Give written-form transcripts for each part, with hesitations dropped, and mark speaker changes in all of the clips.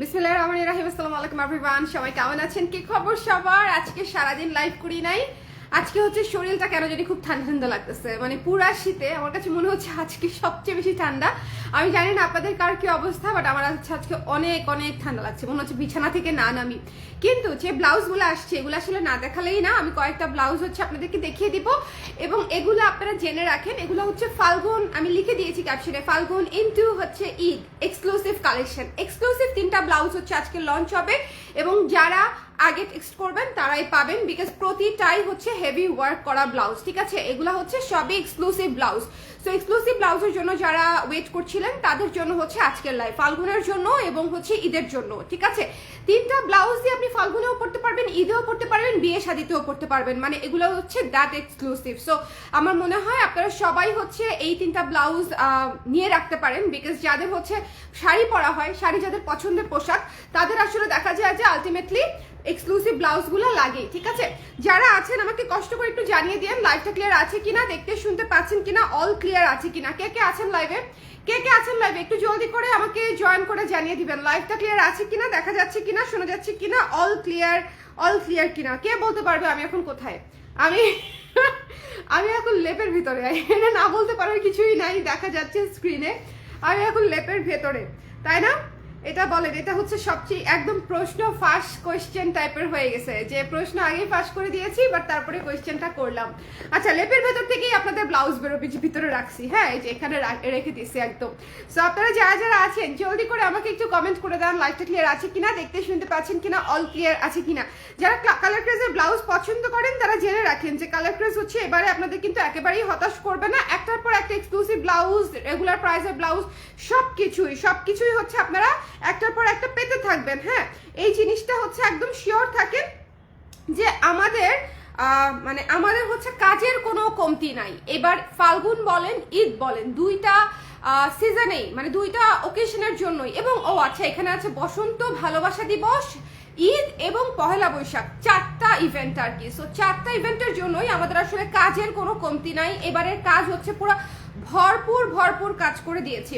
Speaker 1: বিসমিল্লাহির রহমানির রহিম। আসসালামু আলাইকুম এভরিওয়ান, সবাই কেমন আছেন? কি খবর সবার? আজকে সারাদিন লাইভ করি নাই। আজকে হচ্ছে শরীরটা কেন জানি খুব ঠান্ডা ঠান্ডা লাগতেছে, মানে পুরা শীতে আমার কাছে মনে হচ্ছে আজকে সবচেয়ে বেশি ঠান্ডা। আমি জানি না আপনাদের কার কি অবস্থা, বাট আমার আজকে অনেক অনেক ঠান্ডা লাগছে, মনে হচ্ছে বিছানা থেকে না নামি। কিন্তু যে ব্লাউজগুলো আসছে এগুলো আসলে না দেখালেই না, আমি কয়েকটা ব্লাউজ হচ্ছে আপনাদেরকে দেখিয়ে দিব এবং এগুলো আপনারা জেনে রাখেন। এগুলো হচ্ছে ফাল্গুন, আমি লিখে দিয়েছি ক্যাপশনে, ফাল্গুন ইনটু হচ্ছে ঈদ এক্সক্লুসিভ কালেকশন। এক্সক্লুসিভ 3টা ব্লাউজ হচ্ছে আজকে লঞ্চ হবে এবং যারা আগে টেক্সট করবেন তারাই পাবেন, বিকজ প্রতিটাই হচ্ছে হেভি ওয়ার্ক করা ব্লাউজ, ঠিক আছে? এগুলা হচ্ছে সবই এক্সক্লুসিভ ব্লাউজ। সো এক্সক্লুসিভ ব্লাউজের জন্য যারা ওয়েট করছিলেন তাদের জন্য হচ্ছে আজকের লাইভ, ফাল্গুনের জন্য এবং হচ্ছে ঈদের জন্য, ঠিক আছে? 3টা ব্লাউজ দিয়ে আপনি ফাল্গুনেও পড়তে পারবেন, ঈদেও পড়তে পারবেন, বিয়ে শাদিতেও পড়তে পারবেন, মানে এগুলো হচ্ছে দ্যাট এক্সক্লুসিভ। সো আমার মনে হয় আপনারা সবাই হচ্ছে এই 3টা ব্লাউজ নিয়ে রাখতে পারেন, বিকজ যাদের হচ্ছে শাড়ি পরা হয়, শাড়ি যাদের পছন্দের পোশাক, তাদের আসলে দেখা যায় যে আলটিমেটলি এক্সক্লুসিভ ব্লাউজগুলো লাগে, ঠিক আছে? যারা আছেন আমাকে কষ্ট করে একটু জানিয়ে দিন লাইভটা ক্লিয়ার আছে কিনা, দেখতে শুনতে পাচ্ছেন কিনা, অল ক্লিয়ার আছে কিনা, কে কে আছেন লাইভে, কে কে আছেন লাইভে একটু জলদি করে আমাকে জয়েন করে জানিয়ে দিবেন লাইভটা ক্লিয়ার আছে কিনা, দেখা যাচ্ছে কিনা, শোনা যাচ্ছে কিনা, অল ক্লিয়ার কিনা। কে বলতে পারবে আমি এখন কোথায়? আমি আমি এখন লেপের ভিতরে, এটা না বলতে পারার কিছুই নাই, দেখা যাচ্ছে স্ক্রিনে আমি এখন লেপের ভেতরে, তাই না? এটা বলেন, এটা হচ্ছে সবচেয়ে একদম প্রশ্ন ফাঁস কোয়েশ্চেন টাইপের হয়ে গেছে, যে প্রশ্ন আগেই ফাঁস করে দিয়েছি বাট তারপরে কোয়েশ্চেনটা করলাম। আচ্ছা, লেপের ভেতর থেকেই আপনাদের ব্লাউজ বেরোবে, ভিতরে রাখছি, হ্যাঁ এই যে এখানে রেখে দিচ্ছি একদম। সো আপনারা যারা যারা আছেন জলদি করে আমাকে একটু কমেন্ট করে দেন লাইভটা ক্লিয়ার আছে কিনা, দেখতে শুনতে পাচ্ছেন কিনা, অল ক্লিয়ার আছে কিনা। যারা কালার ক্রেজের ব্লাউজ পছন্দ করেন তারা জেনে রাখেন যে কালার ক্রেজ হচ্ছে এবারে আপনাদের কিন্তু একেবারেই হতাশ করবে না, একটার পর একটা এক্সক্লুসিভ ব্লাউজ, রেগুলার প্রাইসের ব্লাউজ, সবকিছুই হচ্ছে আপনারা একটার পর একটা পেতে থাকবেন। হ্যাঁ, এই জিনিসটা হচ্ছে একদম শিওর থাকেন যে আমাদের হচ্ছে কাজের কোনো কমতি নাই। এবার ফাল্গুন বলেন, ঈদ বলেন, দুইটা সিজনেই, মানে দুইটা ওকেশনের জন্যই। এবং আচ্ছা, এখানে আছে বসন্ত ভালোবাসা দিবস, ঈদ এবং পহেলা বৈশাখ, 4টা ইভেন্ট আর কি। সো 4টা ইভেন্টের জন্যই আমাদের আসলে কাজের কোনো কমতি নাই। এবারের কাজ হচ্ছে পুরো ভরপুর কাজ করে দিয়েছি।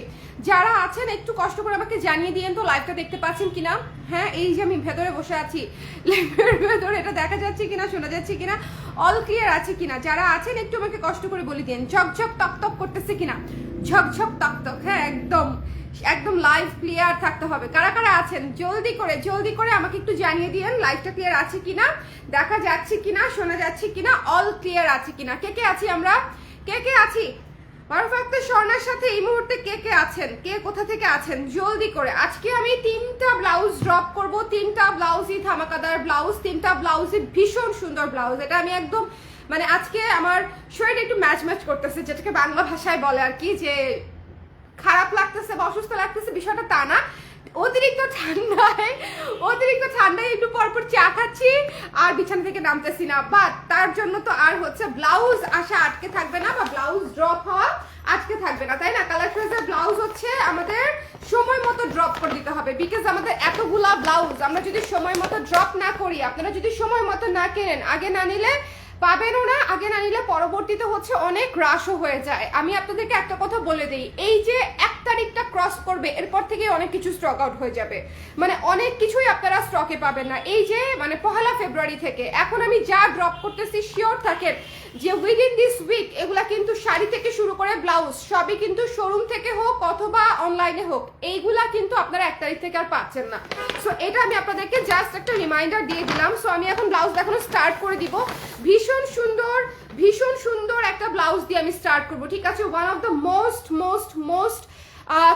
Speaker 1: যারা আছেন একটু কষ্ট করে আমাকে জানিয়ে দিয়েন তো লাইভটা দেখতে পাচ্ছেন কিনা। হ্যাঁ, এই যে আমি ভেতরে বসে আছি লাইভের ভেতরে, এটা দেখা যাচ্ছে কিনা, শোনা যাচ্ছে কিনা, অল ক্লিয়ার আছে কিনা। যারা আছেন একটু আমাকে কষ্ট করে বলে দিন ঝকঝক তকতক করতেছে কিনা, ঝকঝক তকতক। হ্যাঁ, একদম লাইভ ক্লিয়ার থাকতে হবে। কারা কারা আছেন জলদি করে আমাকে একটু জানিয়ে দিয়েন লাইভটা ক্লিয়ার আছে কিনা, দেখা যাচ্ছে কিনা, শোনা যাচ্ছে কিনা, অল ক্লিয়ার আছে কিনা। কে কে আছি আমরা, কে আছি মারুফ আক্তার স্বর্ণার সাথে এই মুহূর্তে কে আছেন, কে কোথা থেকে আছেন জলদি করে। আজকে আমি 3টা ব্লাউজ ড্রপ করব, 3টা ব্লাউজই ধামাকাদার ব্লাউজ, 3টা ব্লাউজই ভীষণ সুন্দর ব্লাউজ। এটা আমি একদম মানে আজকে আমার শরীরে একটু ম্যাচ করতেছে, যেটাকে বাংলা ভাষায় বলে আর কি, যে খারাপ লাগতেছে বা অসুস্থ লাগতেছে, বিষয়টা তা না। অতিরিক্ত ঠান্ডায় একটু পরপর চা খাচ্ছি আর বিছানা থেকে নামতেছি না, বাট তার জন্য তো আর হচ্ছে ব্লাউজ আসা আটকে থাকবে না বা ব্লাউজ ড্রপ হওয়া আটকে থাকবে না, তাই না? কালার ক্রেজের ব্লাউজ হচ্ছে আমাদের সময় মতো ড্রপ করে দিতে হবে, বিকজ আমাদের এতগুলা ব্লাউজ আমরা যদি সময় মতো ড্রপ না করি, আপনারা যদি সময় মতো না কেনেন, আগে না নিলে পাবেনও না, আগে না নিলে পরবর্তীতে হচ্ছে অনেক রাশও হয়ে যায়। আমি আপনাদেরকে একটা কথা বলে দিই, এই যে 1 তারিখটা ক্রস করবে এরপর থেকে অনেক কিছু স্টক আউট হয়ে যাবে, মানে অনেক কিছুই আপনারা স্টকে পাবেন না। এই যে মানে 1 ফেব্রুয়ারি থেকে এখন আমি যা ড্রপ করতেছি, শিওর থাকেন যে উইদিন দিস উইক এগুলা কিন্তু শাড়ি থেকে শুরু করে ব্লাউজ সবই কিন্তু শোরুম থেকে হোক অথবা অনলাইনে হোক, এইগুলা কিন্তু আপনারা 1 তারিখ থেকে আর পাচ্ছেন না। সো এটা আমি আপনাদেরকে জাস্ট একটা রিমাইন্ডার দিয়ে দিলাম। সো আমি এখন ব্লাউজ দেখানো স্টার্ট করে দিব। ভীষণ সুন্দর একটা ব্লাউজ দিয়ে আমি স্টার্ট করবো, ঠিক আছে? ওয়ান অফ দ্য মোস্ট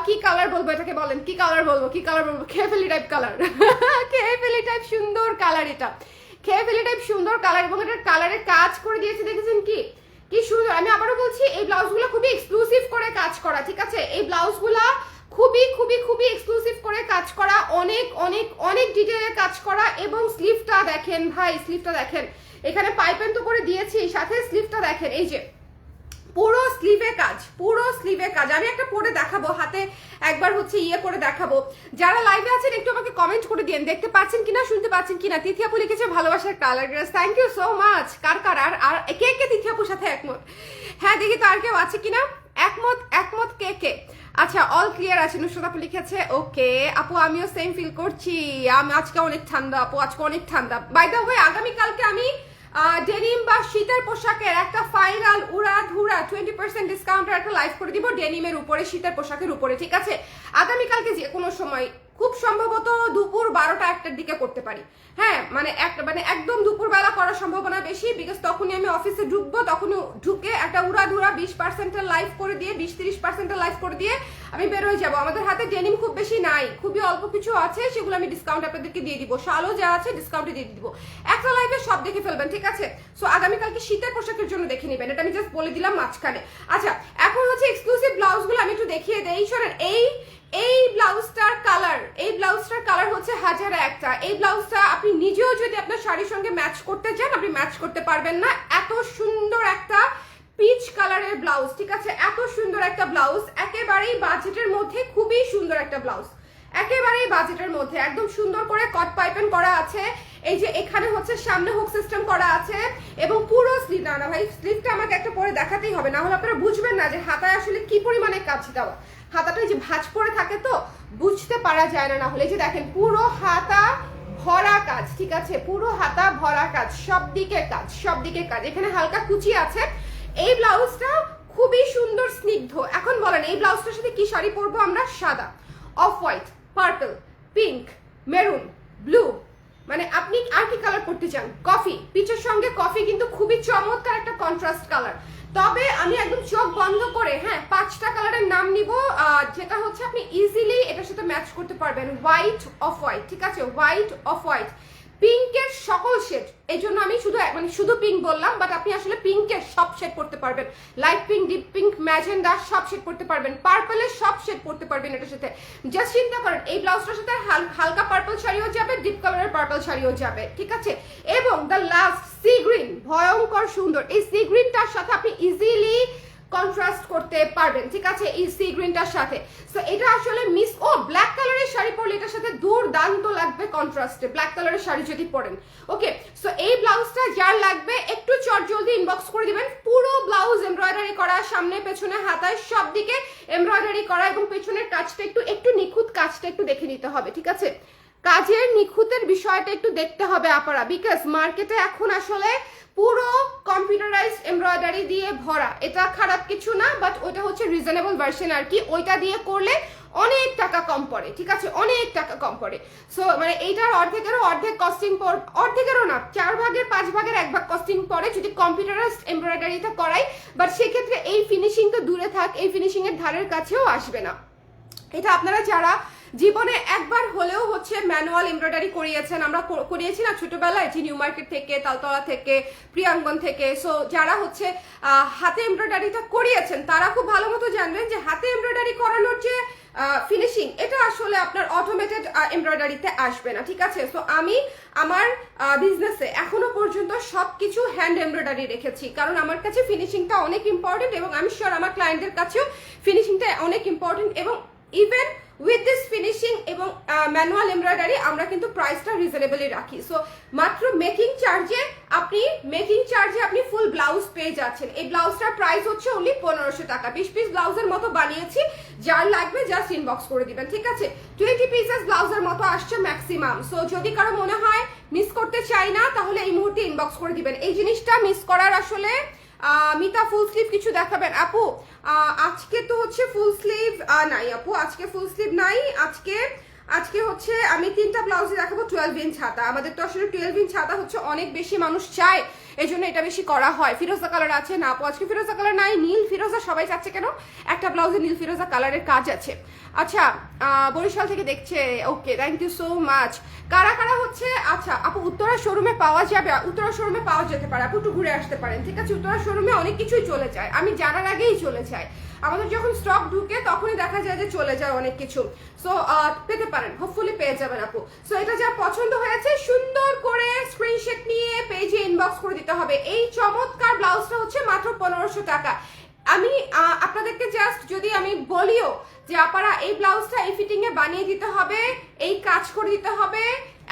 Speaker 1: কি কালার বলবো এটাকে, বলেন কি কালার বলবো, খেয়েফেলি টাইপ কালার খেয়েফেলি টাইপ সুন্দর কালার, এটা খেয়েফেলি টাইপ সুন্দর কালার এবং এটার কালারের কাজ করে দিয়েছে, দেখেছেন কি সুন্দর। আমি আবারও বলছি, এই ব্লাউজগুলো খুবই এক্সক্লুসিভ করে কাজ করা, ঠিক আছে? এই ব্লাউজগুলা খুবই এক্সক্লুসিভ করে কাজ করা, অনেক ডিটেইলে কাজ করা। এবং স্লিভটা দেখেন ভাই, স্লিভটা দেখেন, এখানে পাইপেন তো করে দিয়েছি, সাথে স্লিভটা দেখেন, এই যে পুরো স্লিভে কাজ। আমি একটা পরে দেখাবো, হাতে একবার হচ্ছে করে দেখাবো। যারা লাইভে আছেন একটু আমাকে কমেন্ট করে দিন দেখতে পাচ্ছেন কিনা, শুনতে পাচ্ছেন কিনা। তিথি আপু লিখেছে ভালোবাসার colour grace, thank you so much. কার আর কে তিথি আপুর সাথে একমত? হ্যাঁ, দেখি তো আর কেউ আছে কিনা একমত। কে আচ্ছা অল ক্লিয়ার আছে, নুসরাত আপু লিখেছে। ওকে আপু আমিও সেম ফিল করছি, আমি আজকে অনেক ঠান্ডা আপু, আজকে অনেক ঠান্ডা। বাই দ্য ওয়ে আগামীকালকে আমি ডেনিম বা শীতের পোশাকের একটা ফাইনাল উড়াধুরা 20% ডিসকাউন্টের একটা লাইভ করে দিব ডেনিমের উপরে, শীতের পোশাকের উপরে, ঠিক আছে? আগামীকালকে যে কোনো সময়, খুব সম্ভবত দুপুর 12টা-1টার দিকে করতে পারি। হ্যাঁ মানে একদম দুপুরবেলা করার সম্ভাবনা বেশি, বিকজ তখনই আমি অফিসে ঢুকবো, তখন ঢুকে একটা উড়াধুরা 20%-এর লাইভ করে দিয়ে 20-30%-এর লাইভ করে দিয়ে আমি বের হয়ে যাবো। আমাদের হাতে ডেনিম খুব বেশি নাই, খুবই অল্প কিছু আছে, সেগুলো আমি ডিসকাউন্ট আপনাদেরকে দিয়ে দিব। শালও যা আছে ডিসকাউন্টে দিয়ে দিব, একটা লাইভে সব দেখে ফেলবেন, ঠিক আছে? সো আগামীকালকে শীতের পোশাকের জন্য দেখে নেবেন, এটা আমি জাস্ট বলে দিলাম মাঝখানে। আচ্ছা এখন হচ্ছে এক্সক্লুসিভ ব্লাউজগুলো আমি একটু দেখিয়ে দেই। শোনেন এই ব্লাউজটার কালার হচ্ছে হাজারে একটা। এই ব্লাউজটা আপনি নিজেও যদি আপনার শাড়ির সঙ্গে ম্যাচ করতে চান, আপনি ম্যাচ করতে পারবেন না, এত সুন্দর একটা পিচ কালারের ব্লাউজ, ঠিক আছে? এত সুন্দর একটা ব্লাউজ, একেবারেই বাজেটের মধ্যে, খুবই সুন্দর একটা ব্লাউজ, একেবারেই বাজেটের মধ্যে, একদম সুন্দর করে কট পাইপেন করা আছে। এই যে এখানে হচ্ছে সামনে হুক সিস্টেম করা আছে, এবং পুরো স্লিভ, না ভাই স্লিভটা আমাকে একটা পরে দেখাতেই হবে, না হলে আপনারা বুঝবেন না যে হাতায় আসলে কি পরিমাণে কাজ দেওয়া। হাতাটা যে ভাঁজ পরে থাকে তো বুঝতে পারা যায় না, না হলে। যে দেখেন পুরো হাতা ভরা কাজ, ঠিক আছে? পুরো হাতা ভরা কাজ, সব দিকে কাজ, সব দিকে কাজ। এখানে হালকা কুচি আছে। এই ব্লাউজটা খুবই সুন্দর স্নিগ্ধ। এখন বলেন এই ব্লাউজটার সাথে কি শাড়ি পরবো আমরা? সাদা, off white, purple, pink, maroon, blue, মানে আপনি আর কি কালার পড়তে চান? কফি, পিচের সঙ্গে কফি কিন্তু খুবই চমৎকার একটা কন্ট্রাস্ট কালার। তবে আমি একদম চোখ বন্ধ করে, হ্যাঁ, 5টা কালারের নাম নিব, যেটা হচ্ছে আপনি ইজিলি এটার সাথে ম্যাচ করতে পারবেন। হোয়াইট, অফ হোয়াইট, ঠিক আছে? হোয়াইট, অফ হোয়াইট, পিঙ্কের সকল শেড। এই জন্য আমি শুধু পিঙ্ক বললাম, বাট আপনি আসলে পিঙ্কের সব শেড পড়তে পারবেন। Light pink, deep pink, magenta সব শেড পড়তে পারবেন। পার্পলের সব শেড পড়তে পারবেন এটার সাথে। জাস্ট চিন্তা করেন এই ব্লাউজটার সাথে হালকা পার্পল শাড়িও যাবে, ডিপ কালারের পার্পল শাড়িও যাবে, ঠিক আছে? এবং দ্য লাস্ট সি গ্রিন, ভয়ঙ্কর সুন্দর। এই সি গ্রিনটার সাথে আপনি ইজিলি কন্ট্রাস্ট করতে পারবেন, ঠিক আছে? এই সি গ্রিনটার সাথে। সো এটা আসলে ব্ল্যাক কালারের শাড়ি পরলে এটার সাথে দুর্দান্ত লাগবে কন্ট্রাস্টে, ব্ল্যাক কালারের শাড়ি যদি পরেন। ওকে, সো এই ব্লাউজটা যার লাগবে একটু জলদি ইনবক্স করে দিবেন। পুরো ব্লাউজ এমব্রয়ডারি করা, সামনে পেছনে হাতায় সব দিকে এমব্রয়ডারি করা, এবং পেছনের কাজটা একটু নিখুঁত কাজটা একটু দেখে নিতে হবে, ঠিক আছে? কাজের নিখুঁতের বিষয়টা একটু দেখতে হবে আপনারা, বিকজ মার্কেটে এখন আসলে পুরো কম্পিউটারাইজড এমব্রয়ডারি দিয়ে ভরা। এটা খারাপ কিছু না, বাট ওইটা হচ্ছে রিজনেবল ভার্সন আর কি। ওইটা দিয়ে করলে অনেক টাকা কম পড়ে, ঠিক আছে? অনেক টাকা কম পড়ে। সো মানে এইটার অর্ধেক কস্টিং, অর্ধেকেরও না, 4 ভাগের 5 ভাগের 1 ভাগ কস্টিং পড়ে যদি কম্পিউটারাইজড এমব্রয়ডারিটা করাই। বাট সেক্ষেত্রে এই ফিনিশিং তো দূরে থাক, এই ফিনিশিং এর ধারের কাছেও আসবে না। এটা আপনারা যারা জীবনে একবার হলেও হচ্ছে ম্যানুয়াল এমব্রয়ডারি করিয়েছেন, আমরা করিয়েছি না ছোটবেলায়, যে নিউ মার্কেট থেকে, তালতলা থেকে, প্রিয়াঙ্গন থেকে। সো যারা হচ্ছে হাতে এমব্রয়ডারিটা করিয়েছেন তারা খুব ভালো মতো জানবেন যে হাতে এমব্রয়ডারি করানোর যে ফিনিশিং, এটা আসলে আপনার অটোমেটেড এমব্রয়ডারিতে আসবে না, ঠিক আছে? সো আমি আমার বিজনেসে এখনো পর্যন্ত সবকিছু হ্যান্ড এমব্রয়ডারি রেখেছি, কারণ আমার কাছে ফিনিশিংটা অনেক ইম্পর্টেন্ট, এবং আমি শিওর আমার ক্লায়েন্টদের কাছেও ফিনিশিংটা অনেক ইম্পর্টেন্ট। এবং ইভেন উইথ দিস ফিনিশিং এবং ম্যানুয়াল এমব্রয়ডারি আমরা কিন্তু প্রাইসটা রিজনেবলি রাখি। সো মাত্র মেকিং চার্জে আপনি ফুল ব্লাউজ পেয়ে যাচ্ছেন। এই ব্লাউজটার প্রাইস হচ্ছে অনলি 1500 টাকা। 20 পিস ব্লাউজের মতো বানিয়েছি, যার লাগবে জাস্ট ইনবক্স করে দিবেন, ঠিক আছে? 20 পিসেস ব্লাউজের মতো আসছে ম্যাক্সিমাম। সো যদি কারো মনে হয় মিস করতে চাই না, তাহলে এই মুহূর্তে ইনবক্স করে দিবেন। এই জিনিসটা মিস করার আসলে মিতা ফুল স্লিভ কিছু দেখাবেন আপু? আজকে তো হচ্ছে ফুল স্লিভ নাই আপু, আজকে ফুল স্লিভ নাই। আজকে হচ্ছে আমি 3টা ব্লাউজে দেখাবো 12 ইঞ্চ হাতা। আমাদের তো আসলে 12 ইঞ্চ হাতা হচ্ছে অনেক বেশি মানুষ চায়, এই জন্য এটা বেশি করা হয়। ফিরোজা কালার আছে না আপু? আজকে ফিরোজা কালার নাই, নীল ফিরোজা সবাই চাচ্ছে কেন? একটা ব্লাউজে নীল ফিরোজা কালারের কাজ আছে। আচ্ছা বরিশাল থেকে দেখছে, ওকে, থ্যাংক ইউ সো মাচ। কারা কারা হচ্ছে, আচ্ছা আপু উত্তরা শোরুমে পাওয়া যাবে? উত্তরা শোরুমে পাওয়া যেতে পারে আপু, একটু ঘুরে আসতে পারেন, ঠিক আছে? উত্তরা শোরুমে অনেক কিছুই চলে যায়, আমি জানার আগেই চলে যায়। আমাদের যখন স্টক ঢুকে তখনই দেখা যায় যে চলে যায় অনেক কিছু। সো পেতে পারেন, হোপফুলি পেয়ে যাবেন আপু। সো এটা যা পছন্দ হয়েছে সুন্দর করে স্ক্রিনশট নিয়ে পেজে ইনবক্স করে দিতে হবে। এই চমৎকার ব্লাউজটা হচ্ছে মাত্র 1500 টাকা। আমি আপনাদেরকে জাস্ট যদি আমি বলিও যে আপনারা এই ব্লাউজটা এই ফিটিং এ বানিয়ে দিতে হবে, এই কাজ করে দিতে হবে,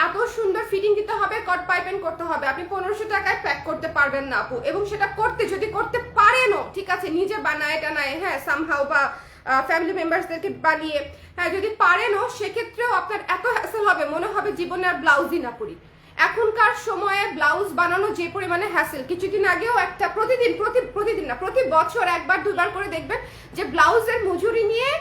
Speaker 1: এত সুন্দর ফিটিং দিতে হবে, কট পাইপিং করতে হবে, আপনি 1500 টাকায় প্যাক করতে পারবেন না আপু। এবং সেটা যদি করতে পারেনও, ঠিক আছে, নিজে বানায় টানায়, হ্যাঁ, সামহাউ বা ফ্যামিলি মেম্বার্সদেরকে বানিয়ে, হ্যাঁ যদি পারেনও সেক্ষেত্রেও আপনার এত হ্যাসেল হবে মনে হবে জীবনে আর ব্লাউজই না পরি। এখনকার সময়ে ব্লাউজ বানানো যে পরিমাণে হ্যাসেল, কিছুদিন আগেও একটা প্রতিদিন না প্রতি বছর একবার দুবার করে দেখবেন যে ব্লাউজের মজুরি নিয়ে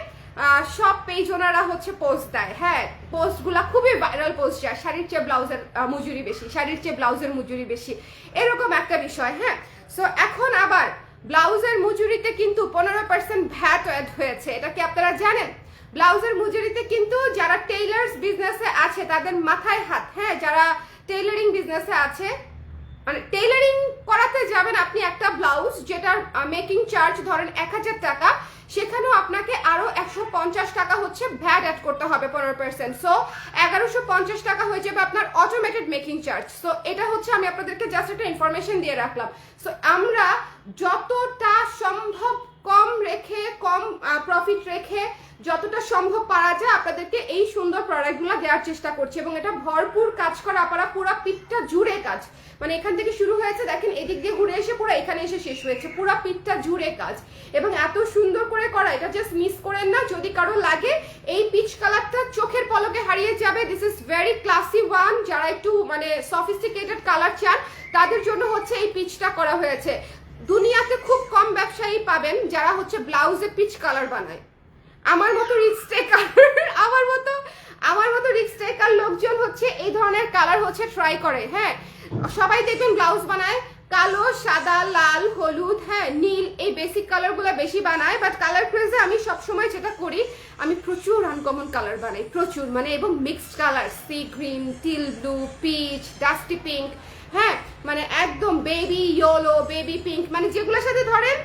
Speaker 1: সব পেজ ওনারা হচ্ছে পোস্ট দেয়। হ্যাঁ পোস্টগুলা খুবই ভাইরাল পোস্ট যায়, শাড়ির চেয়ে ব্লাউজের মজুরি বেশি, শাড়ির চেয়ে ব্লাউজের মজুরি বেশি, এরকম একটা বিষয়। হ্যাঁ সো এখন আবার ব্লাউজের মজুরিতে কিন্তু 15% ভ্যাট অ্যাড হয়েছে, এটা কি আপনারা জানেন? ব্লাউজের মজুরিতে কিন্তু যারা টেইলার্স বিজনেসে আছে তাদের মাথায় হাত। হ্যাঁ যারা টেইলারিং বিজনেসে আছে, মানে টেইলারিং করাতে যাবেন আপনি একটা ব্লাউজ যেটার মেকিং চার্জ ধরেন 1000 টাকা, সেখানেও আপনাকে আরো 150 টাকা হচ্ছে ভ্যাট অ্যাড করতে হবে 15%। সো 1150 টাকা হয়ে যাবে আপনার অটোমেটেড মেকিং চার্জ। সো এটা হচ্ছে আমি আপনাদেরকে জাস্ট একটা ইনফরমেশন দিয়ে রাখলাম। সো আমরা যতটা সম্ভব কম রেখে, কম প্রফিট রেখে যতটা সম্ভব পারা যায় আপনাদেরকে এই সুন্দর প্রোডাক্টগুলো দেওয়ার চেষ্টা করছি, এবং এটা ভরপুর কাজ করা, আপনারা পুরো পিঠটা জুড়ে কাজ, মানে এখান থেকে শুরু হয়েছে দেখেন এদিক দিয়ে ঘুরে এসে পুরো এখানে এসে শেষ হয়েছে, পুরো পিঠটা জুড়ে কাজ এবং এত সুন্দর করে করা, এটা জাস্ট মিস করেন না। যদি কারো লাগে এই পিচ কালারটা চোখের পলকে হারিয়ে যাবে, this is very classy one. যারা একটু মানে সফিস্টিকেটেড কালার চান তাদের জন্য হচ্ছে এই পিচটা করা হয়েছে। দুনিয়াতে খুব কম ব্যবসায়ী পাবেন যারা হচ্ছে ব্লাউজে পিচ কালার বানায়। আমার মতো রিস্ক টেকার আমার মতো রিস্ক টেকার লোকজন হচ্ছে এই ধরনের কালার হচ্ছে ট্রাই করে। হ্যাঁ সবাই দেখবেন ব্লাউজ বানায় কালো, সাদা, লাল, হলুদ, হ্যাঁ নীল, এই বেসিক কালারগুলো বেশি বানায়। বাট কালার ক্রেজে আমি সবসময় যেটা করি, আমি প্রচুর আনকমন কালার বানাই, প্রচুর, মানে এবং mixed colour, sea green, teal blue, peach, dusty pink, হ্যাঁ মানে একদম বেবি ইয়েলো, বেবি পিঙ্ক, মানে যেগুলোর সাথে ধরেন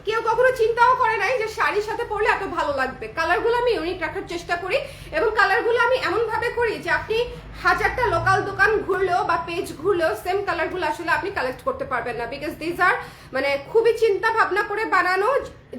Speaker 1: কেউ কখনো চিন্তাও করে নাই যে শাড়ির সাথে পরলে এত ভালো লাগবে। কালারগুলো আমি ইউনিক রাখার চেষ্টা করি এবং কালারগুলো আমি এমনভাবে করি যে আপনি 1000টা লোকাল দোকান ঘুরলেও বা পেজ ঘুরলেও সেম কালারগুলো আসলে আপনি কালেক্ট করতে পারবেন না, বিকজ দিজ আর মানে খুবই চিন্তা ভাবনা করে বানানো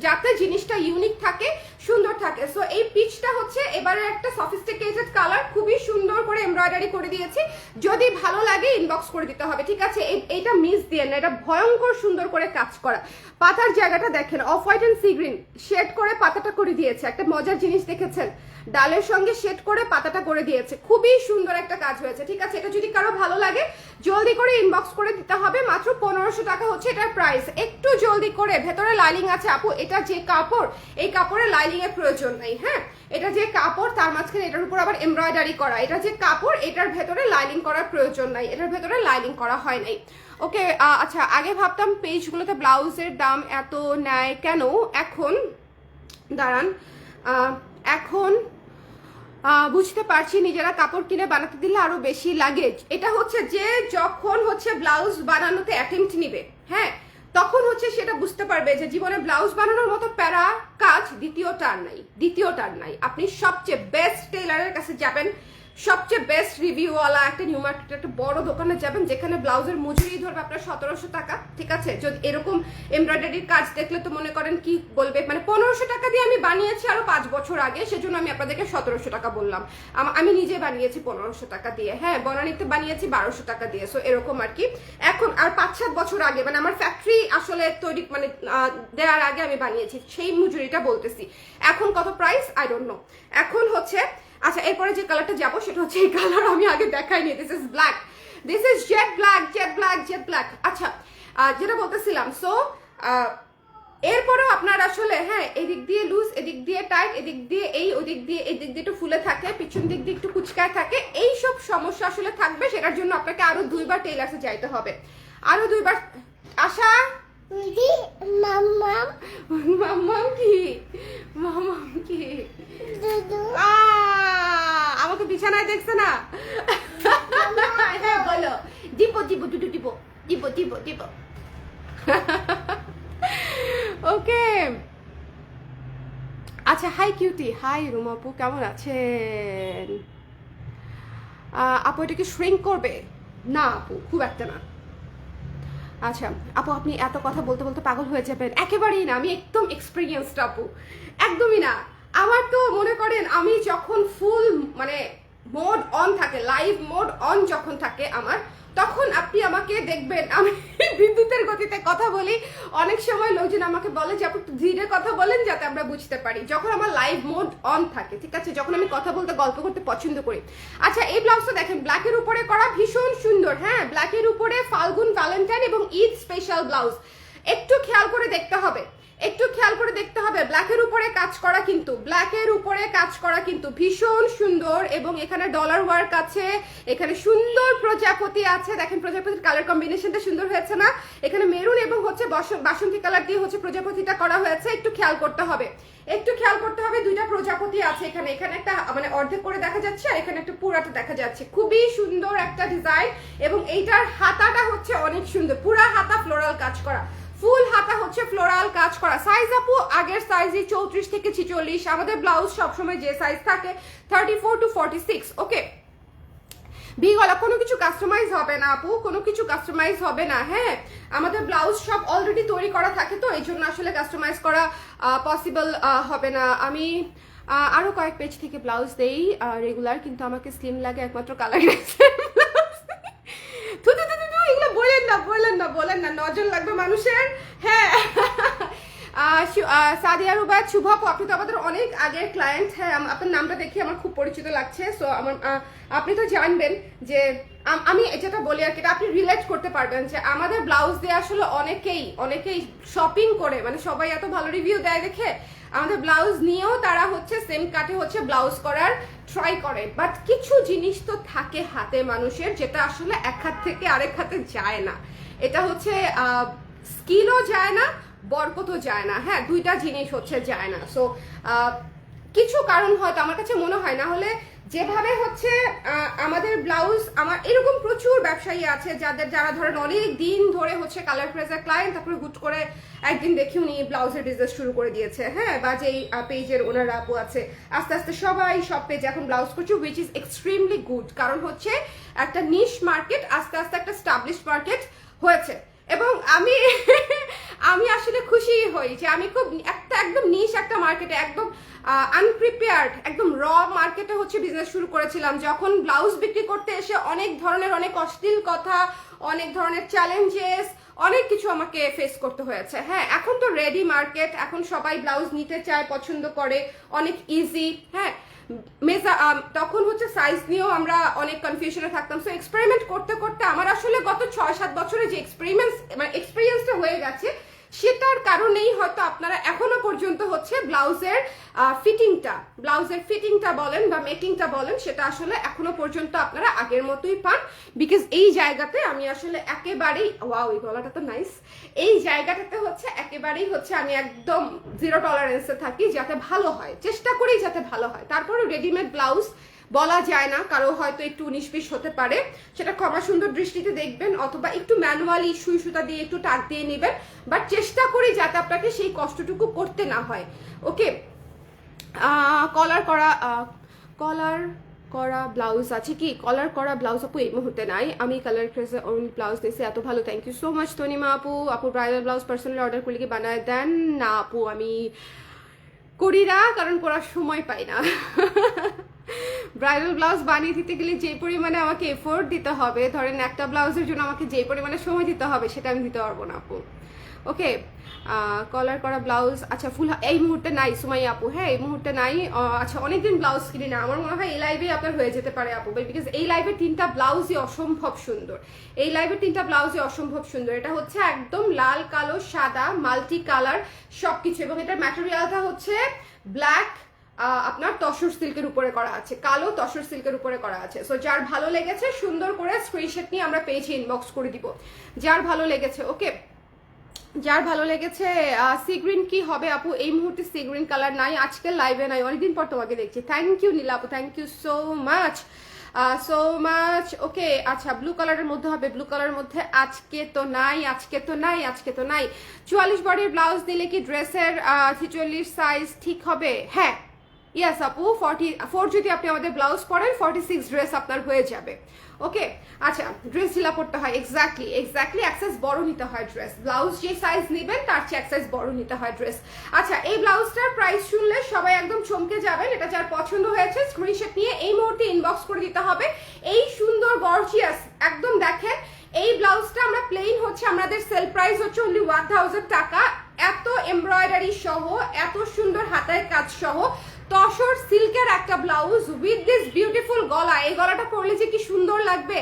Speaker 1: যাতে জিনিসটা ইউনিক থাকে, সুন্দর থাকে। সো এই পিচটা হচ্ছে এবারে একটা সফিস্টিকেটেড কালার, খুবই সুন্দর করে এমব্রয়ডারি করে দিয়েছি। যদি ভালো লাগে ইনবক্স করে দিতে হবে, ঠিক আছে? এইটা মিস দিয়ে না, এটা ভয়ঙ্কর সুন্দর করে কাজ করা। পাতার জায়গাটা দেখেন, off white and sea green shade করে পাতাটা করে দিয়েছে। একটা মজার জিনিস দেখেছেন, ডালের সঙ্গে শেড করে পাতাটা করে দিয়েছে, খুবই সুন্দর একটা কাজ হয়েছে, ঠিক আছে? এটা যদি কারো ভালো লাগে জলদি করে ইনবক্স করে দিতে হবে। মাত্র 1500 টাকা হচ্ছে এটার প্রাইস, একটু জলদি করে। ভেতরে লাইনিং আছে আপু, এটা যে কাপড়, এই কাপড়ে লাইনিং এর প্রয়োজন নেই। হ্যাঁ এটা যে কাপড় তার মাঝখানে এটার উপর আবার এমব্রয়ডারি করা, এটা যে কাপড় এটার ভেতরে লাইনিং করার প্রয়োজন নাই, এটার ভেতরে লাইনিং করা হয় নাই। ওকে আচ্ছা, আগে ভাবতাম পেজগুলোতে ব্লাউজের দাম এত নেয় কেন, এখন দাঁড়ান এখন বুঝতে পারছি নিজেরা কাপড় কিনে বানাতে দিলে আরো বেশি লাগে। এটা হচ্ছে যে যখন হচ্ছে ব্লাউজ বানানোতে অ্যাটেম্পট নিবে, হ্যাঁ তখন হচ্ছে সেটা বুঝতে পারবে যে জীবনে ব্লাউজ বানানোর মতো প্যারা কাজ দ্বিতীয়টার নাই। আপনি সবচেয়ে বেস্ট টেইলারের কাছে যাবেন, সবচেয়ে বেস্ট রিভিউওয়ালা একটা নিউ মার্কেট একটা বড় দোকানে যাবেন যেখানে ব্লাউজের মজুরি ধরবে আপনার 1700 টাকা, ঠিক আছে? যদি এরকম এমব্রয়ডারির কাজ দেখলে তো মনে করেন কি বলবে, মানে 1500 টাকা দিয়ে আমি বানিয়েছি আরো 5 বছর আগে, সেজন্য আমি আপনাদেরকে 1700 টাকা বললাম। আমি নিজে বানিয়েছি 1500 টাকা দিয়ে, হ্যাঁ বনানীতে বানিয়েছি 1200 টাকা দিয়ে। সো এরকম আর কি। এখন আর 5-7 বছর আগে, মানে আমার ফ্যাক্টরি আসলে তৈরি মানে দেওয়ার আগে আমি বানিয়েছি, সেই মজুরিটা বলতেছি। এখন কত প্রাইস আই ডোন্ট নো। এখন হচ্ছে আচ্ছা এরপরে যে কালারটা যাবো সেটা হচ্ছে এই কালার, আমি আগে দেখাইনি। This is black, this is jet black. আচ্ছা যেটা বলতেছিলাম, সো এরপরেও আপনার আসলে হ্যাঁ এদিক দিয়ে লুজ, এদিক দিয়ে টাইট, এদিক দিয়ে এই, ওদিক দিয়ে এদিক দিয়ে একটু ফুলে থাকে, পিছন দিক দিয়ে একটু কুচকায় থাকে, এই সব সমস্যা আসলে থাকবে। সেটার জন্য আপনাকে আরো 2বার টেইলার্সে যাইতে হবে, আরো 2বার। আশা মাম্মাম কি আমাকে বিছানায় দেখছে না? হ্যাঁ বলো, দিব ওকে আচ্ছা। হাই কিউটি, হাই রুমা আপু, কেমন আছেন? আপু এটা কি শ্রিঙ্ক করবে? না আপু খুব একটা না। আচ্ছা আপু আপনি এত কথা বলতে বলতে পাগল হয়ে যাবেন। একেবারেই না, আমি একদম এক্সপিরিয়েন্সড আপু, একদমই না। আমার তো মনে করেন আমি যখন ফুল মানে মোড অন থাকে, লাইভ মোড অন যখন থাকে আমার, তখন আপনি আমাকে দেখবেন আমি বিদ্যুতের গতিতে কথা বলি। অনেক সময় লোকজন আমাকে বলে যে আপনি একটু ধীরে কথা বলেন যাতে আমরা বুঝতে পারি, যখন আমার লাইভ মোড অন থাকে, ঠিক আছে, যখন আমি কথা বলতে গল্প করতে পছন্দ করি। আচ্ছা, এই ব্লাউজটা দেখেন, ব্ল্যাকের উপরে করা, ভীষণ সুন্দর। হ্যাঁ, ব্ল্যাকের উপরে ফাল্গুন, ভ্যালেন্টাইন এবং ঈদ স্পেশাল ব্লাউজ। একটু খেয়াল করে দেখতে হবে, একটু খেয়াল করে দেখতে হবে। ব্ল্যাকের উপরে কাজ করা, কিন্তু ব্ল্যাকের উপরে কাজ করা কিন্তু ভীষণ সুন্দর, এবং এখানে ডলার ওয়ার্ক আছে, এখানে সুন্দর প্রজাপতি আছে। দেখেন প্রজাপতির কালার কম্বিনেশনটা সুন্দর হয়েছে না? এখানে মেরুন এবং হচ্ছে বাসন্তী কালার দিয়ে হচ্ছে প্রজাপতিটা করা হয়েছে। একটু খেয়াল করতে হবে, একটু খেয়াল করতে হবে। দুইটা প্রজাপতি আছে এখানে, এখানে একটা মানে অর্ধেক করে দেখা যাচ্ছে, আর এখানে একটা পুরাটা দেখা যাচ্ছে। খুবই সুন্দর একটা ডিজাইন, এবং এইটার হাতাটা হচ্ছে অনেক সুন্দর, পুরা হাতা ফ্লোরাল কাজ করা, ফুল হাতা হচ্ছে ফ্লোরাল কাজ করা। সাইজ আপু আগের সাইজই 34 থেকে 46। আমাদের ব্লাউজ সবসময় যে সাইজ থাকে 34 to 46। ওকে, ভি গলা, কোনো কিছু কাস্টমাইজ হবে না আপু, কোনো কিছু কাস্টমাইজ হবে না। হ্যাঁ, আমাদের ব্লাউজ সব অলরেডি তৈরি করা থাকে, তো এই জন্য আসলে কাস্টমাইজ করা পসিবল হবে না। আমি আরো কয়েক পেজ থেকে ব্লাউজ দেই রেগুলার, কিন্তু আমাকে স্লিম লাগে একমাত্র কালার। এগুলো বলেন না, বলেন না, বলেন না, নজর লাগবে মানুষের। হ্যাঁ, সাদিয়া রুবাত, শুভ আপু, আপনি তো আমাদের অনেক আগের ক্লায়েন্ট। হ্যাঁ, আপনার নামটা দেখে আমার খুব পরিচিত লাগছে। সো আমার আপনি তো জানবেন যে আমি যেটা বলি আর কি, আপনি রিলেট করতে পারবেন যে আমাদের ব্লাউজ দিয়ে আসলে অনেকেই শপিং করে, মানে সবাই এত ভালো রিভিউ দেয় দেখে আমাদের ব্লাউজ নিয়েও তারা হচ্ছে সেম কাটে হচ্ছে ব্লাউজ করার ট্রাই করে। বাট কিছু জিনিস তো থাকে হাতে মানুষের, যেটা আসলে এক হাত থেকে আরেক হাতে যায় না। এটা হচ্ছে স্কিলও যায় না, বরকতও যায় না। হ্যাঁ, দুইটা জিনিস হচ্ছে যায় না। সো কিছু কারণ হয়তো আমার কাছে মনে হয়, না হলে যেভাবে হচ্ছে আমাদের ব্লাউজ, আমার এরকম প্রচুর ব্যবসায়ী আছে যারা ধরেন অনেক দিন ধরে হচ্ছে কালার প্রেসের ক্লায়েন্ট, তারপরে হুট করে একদিন দেখি উনি ব্লাউজের বিজনেস শুরু করে দিয়েছে। হ্যাঁ, বা যেই পেজের ওনার আপু আছে, আস্তে আস্তে সবাই সব পেজে এখন ব্লাউজ করছে, হুইচ ইজ এক্সট্রিমলি গুড। কারণ হচ্ছে একটা নিশ মার্কেট আস্তে আস্তে একটা স্টাবলিশ মার্কেট হয়েছে, এবং আমি আসলে খুশি হই যে আমি খুব একদম নিশ একটা মার্কেটে, একদম আনপ্রিপেয়ার্ড, একদম র মার্কেটে হচ্ছে বিজনেস শুরু করেছিলাম। যখন ব্লাউজ বিক্রি করতে এসে অনেক ধরনের অনেক অশ্লীল কথা, অনেক ধরনের চ্যালেঞ্জেস, অনেক কিছু আমাকে ফেস করতে হয়েছে। হ্যাঁ, এখন তো রেডি মার্কেট, এখন সবাই ব্লাউজ নিতে চায়, পছন্দ করে, অনেক ইজি। হ্যাঁ, তখন হচ্ছে সাইজ নিয়েও আমরা অনেক কনফিউশনে থাকতাম। সো এক্সপেরিমেন্ট করতে করতে আমার আসলে গত 6-7 বছরে যে এক্সপিরিয়েন্সটা হয়ে গেছে, সেটার কারণেই হয়তো আপনারা এখনো পর্যন্ত হচ্ছে ব্লাউজের ফিটিংটা বলেন বা মেকিংটা বলেন, সেটা আসলে এখনো পর্যন্ত আপনারা আগের মতোই পান। বিকজ এই জায়গাতে আমি আসলে একেবারেই, ওয়াও এই গলাটা তো নাইস, এই জায়গাটাতে হচ্ছে একেবারেই হচ্ছে আমি একদম জিরো টলারেন্সে থাকি, যাতে ভালো হয়, চেষ্টা করি যাতে ভালো হয়। তারপরে রেডিমেড ব্লাউজ বলা যায় না, কারো হয়তো একটু 19-20 হতে পারে, সেটা ক্ষমা সুন্দর দৃষ্টিতে দেখবেন, অথবা একটু ম্যানুয়ালি সুই সুতা দিয়ে একটু টাক দিয়ে নেবেন। বাট চেষ্টা করি যাতে আপনাকে সেই কষ্টটুকু করতে না হয়। ওকে, কলার করা ব্লাউজ আছে কি? কলার করা ব্লাউজ আপু এই মুহূর্তে নাই, আমি কালার ক্রেজে অনলি ব্লাউজ দিয়েছি। এত ভালো, thank you so much Tanima আপু ব্রাইডাল ব্লাউজ পার্সোনালি অর্ডার করলে কি বানায় দেন? না আপু, আমি করি না, কারণ করার সময় পাই না। ব্রাইডাল ব্লাউজ বানিয়ে দিতে গেলে যে পরিমাণে আমাকে এফোর্ট দিতে হবে, ধরেন একটা ব্লাউজের জন্য আমাকে যে পরিমাণে সময় দিতে হবে, সেটা আমি দিতে পারবো না আপু। ওকে, কলার করা ব্লাউজ, আচ্ছা ফুল এই মুহূর্তে নাই সুমাইয়া আপু। হ্যাঁ, এই মুহূর্তে নাই। আচ্ছা, অনেকদিন ব্লাউজ কিনি না, আমার মনে হয় এই লাইভে আপনার হয়ে যেতে পারে আপু, বিকজ এই লাইভের 3টা ব্লাউজই অসম্ভব সুন্দর। এই লাইভের 3টা ব্লাউজই অসম্ভব সুন্দর। এটা হচ্ছে একদম লাল, কালো, সাদা, মাল্টি কালার সবকিছু, এবং এটার ম্যাটেরিয়ালটা হচ্ছে ব্ল্যাক, আপনার তসর সিল্কের উপরে করা আছে, কালো তসর সিল্কের উপরে করা আছে। সো যার ভালো লেগেছে সুন্দর করে স্ক্রিনশট নিয়ে আমরা পেজে ইনবক্স করে দিব, যার ভালো লেগেছে। ওকে, যার ভালো লেগেছে। সি গ্রিন কি হবে আপু? এই মুহূর্তে সি গ্রিন কালার নাই, আজকে লাইভে নাই, অনেকদিন পর তোমাকে দেখছি। থ্যাংক ইউ নীলা আপু, থ্যাংক ইউ সো মাচ। ওকে, আচ্ছা ব্লু কালারের মধ্যে হবে, ব্লু কালারের মধ্যে আজকে তো নাই। 44 বডির ব্লাউজ দিলে কি ড্রেসের 46 সাইজ ঠিক হবে? হ্যাঁ, ইয়াস আপু 44 যদি আপনি আমাদের ব্লাউজ পরেন 46 ড্রেস আপনার হয়ে যাবে। ওকে, আচ্ছা ড্রেস ঢিলা পড়তে হয়, এক্স্যাক্টলি এক সাইজ বড় নিতে হয় ড্রেস। ব্লাউজ যে সাইজ নেবেন তার চেয়ে এক সাইজ বড় নিতে হয় ড্রেস। আচ্ছা, এই ব্লাউজটার প্রাইস শুনলে সবাই একদম চমকে যাবেন। এটা যার পছন্দ হয়েছে স্ক্রিনশট নিয়ে এই মুহূর্তে ইনবক্স করে দিতে হবে। এই সুন্দর গর্জিয়াস একদম দেখেন, এই ব্লাউজটা আমরা প্লেন হচ্ছে আমাদের সেল প্রাইস হচ্ছে অনলি 1000 টাকা। এত এমব্রয়ডারি সহ, এত সুন্দর হাতের কাজ সহ তসর সিল্কের একটা ব্লাউজ উইথ দিস বিউটিফুল গলা। এই গলাটা পরলে যে কি সুন্দর লাগবে,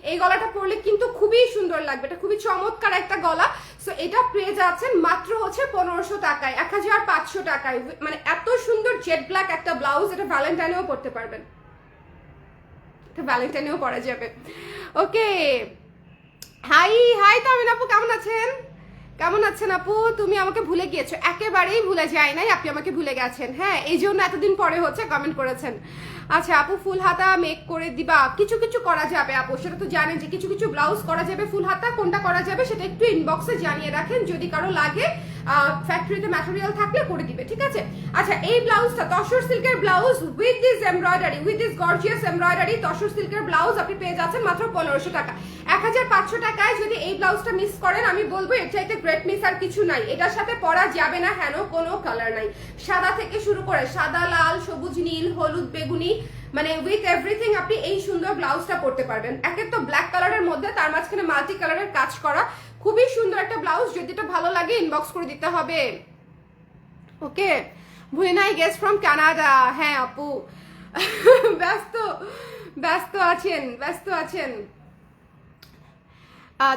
Speaker 1: এই গলাটা পরলে কিন্তু খুবই সুন্দর লাগবে। এটা খুবই চমৎকার একটা গলা। সো এটা পেয়ে যাচ্ছেন মাত্র হচ্ছে 1500 টাকায়, 1500 টাকায়। মানে এত সুন্দর জেড ব্ল্যাক একটা ব্লাউজ, এটা ভ্যালেন্টাইনেও পরতে পারবেন, এটা ভ্যালেন্টাইনেও পরা যাবে। ওকে, হাই তামিন আপু, কেমন আছেন? কেমন আছেন আপু? তুমি আমাকে ভুলে গিয়েছো? একেবারেই ভুলে যাই নাই, আপনি আমাকে ভুলে গেছেন। হ্যাঁ, এই জন্য এতদিন পরে হচ্ছে কমেন্ট করেছেন। আচ্ছা আপু, ফুল হাতা মেক করে দিবা? কিছু কিছু করা যাবে আপু, সেটা তো জানেন যে কিছু কিছু ব্লাউজ করা যাবে ফুল হাতা। কোনটা করা যাবে সেটা একটু ইনবক্সে জানিয়ে রাখেন, যদি কারো লাগে ফ্যাক্টরিতে ম্যাটেরিয়াল থাকলে করে দিবে, ঠিক আছে? আচ্ছা, এই ব্লাউজটা তসর সিল্কের blouse with this embroidery, with this gorgeous embroidery tussar সিল্কের ব্লাউজ আপনি পেয়ে যাচ্ছেন মাত্র 1500 টাকা। 1500 টাকায় যদি এই ব্লাউজটা মিস করেন, আমি বলবো এর চাইতে গ্রেট মিস আর কিছু নাই। এটার সাথে পরা যাবে না হেন কোনো কালার নাই। সাদা থেকে শুরু করে সাদা, লাল, সবুজ, নীল, হলুদ, বেগুনি, মানে উইথ এভরিথিং আপনি এই সুন্দর ব্লাউজটা পরতে পারবেন। একের তো ব্ল্যাক কালারের মধ্যে, তার মাঝখানে মাল্টি কালারের কাজ করা, খুবই সুন্দর একটা ব্লাউজ। যদি এটা ভালো লাগে ইনবক্স করে দিতে হবে। ওকে, ভুলে নাই গেস্ট ফ্রম কানাডা। হ্যাঁ আপু, ব্যস্ত আছেন।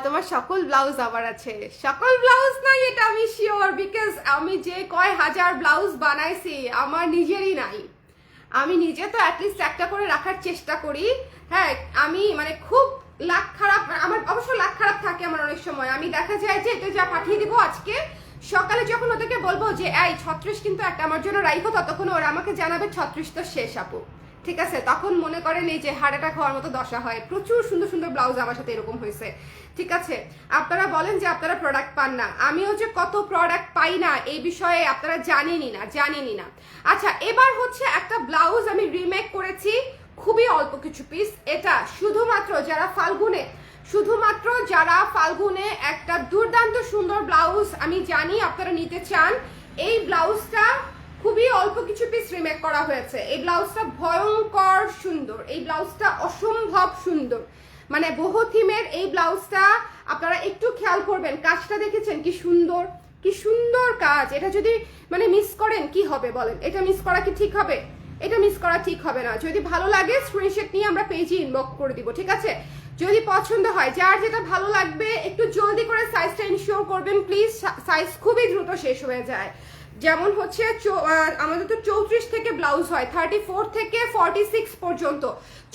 Speaker 1: তোমার সকল ব্লাউজ আবার আছে? সকল ব্লাউজ নাই, এটা আমি শিওর, বিকজ আমি যে কয় হাজার ব্লাউজ বানাইছি আমার নিজেরই নাই। আমি নিজে তো অ্যাটলিস্ট একটা করে রাখার চেষ্টা করি। হ্যাঁ, আমি মানে খুব লাখ খারাপ, আমার অবশ্য লাখ খারাপ থাকে আমার অনেক সময়। আমি দেখা যায় যে এটা যা পাঠিয়ে দিব আজকে সকালে, যখন ওদেরকে বলবো যে এই 36 কিন্তু একটা আমার জন্য রাইখো, ততক্ষণ ওরা আমাকে জানাবে 36 তো শেষ আপু, ঠিক আছে? তখন মনে করেন এই যে হার্ট অ্যাটাক হওয়ার মতো দশা হয়। প্রচুর সুন্দর সুন্দর ব্লাউজ আমার সাথে এরকম হয়েছে, ঠিক আছে? আপনারা বলেন যে আপনারা প্রোডাক্ট পান না, আমিও যে কত প্রোডাক্ট পাই না এই বিষয়ে আপনারা জানেনই না। আচ্ছা, এবার হচ্ছে একটা ব্লাউজ আমি রিমেক করেছি, খুবই অল্প কিছু পিস। এটা শুধুমাত্র যারা ফাল্গুনে একটা দুর্দান্ত সুন্দর ব্লাউজ আমি জানি আপনারা নিতে চান। এই ব্লাউজটা খুবই অল্প কিছু পিস রিমেক করা হয়েছে। এই ব্লাউজটা ভয়ঙ্কর সুন্দর, এই ব্লাউজটা অসম্ভব সুন্দর, মানে বহু থিমের এই ব্লাউজটা। আপনারা একটু খেয়াল করবেন, কাজটা দেখেছেন কি সুন্দর কাজ। এটা যদি মানে মিস করেন কি হবে বলেন? এটা মিস করা কি ঠিক হবে? এটা মিস করা ঠিক হবে না। যদি ভালো লাগে স্ক্রিনশট নিয়ে আমরা পেজে ইনবক্স করে দিব, ঠিক আছে? যদি পছন্দ হয়, যার যেটা ভালো লাগবে একটু জলদি করে সাইজটা ইনশিওর করবেন প্লিজ। সাইজ খুবই দ্রুত শেষ হয়ে যায়। যেমন হচ্ছে আমাদের তো 34 থেকে ব্লাউজ হয়, 34 থেকে 46 পর্যন্ত,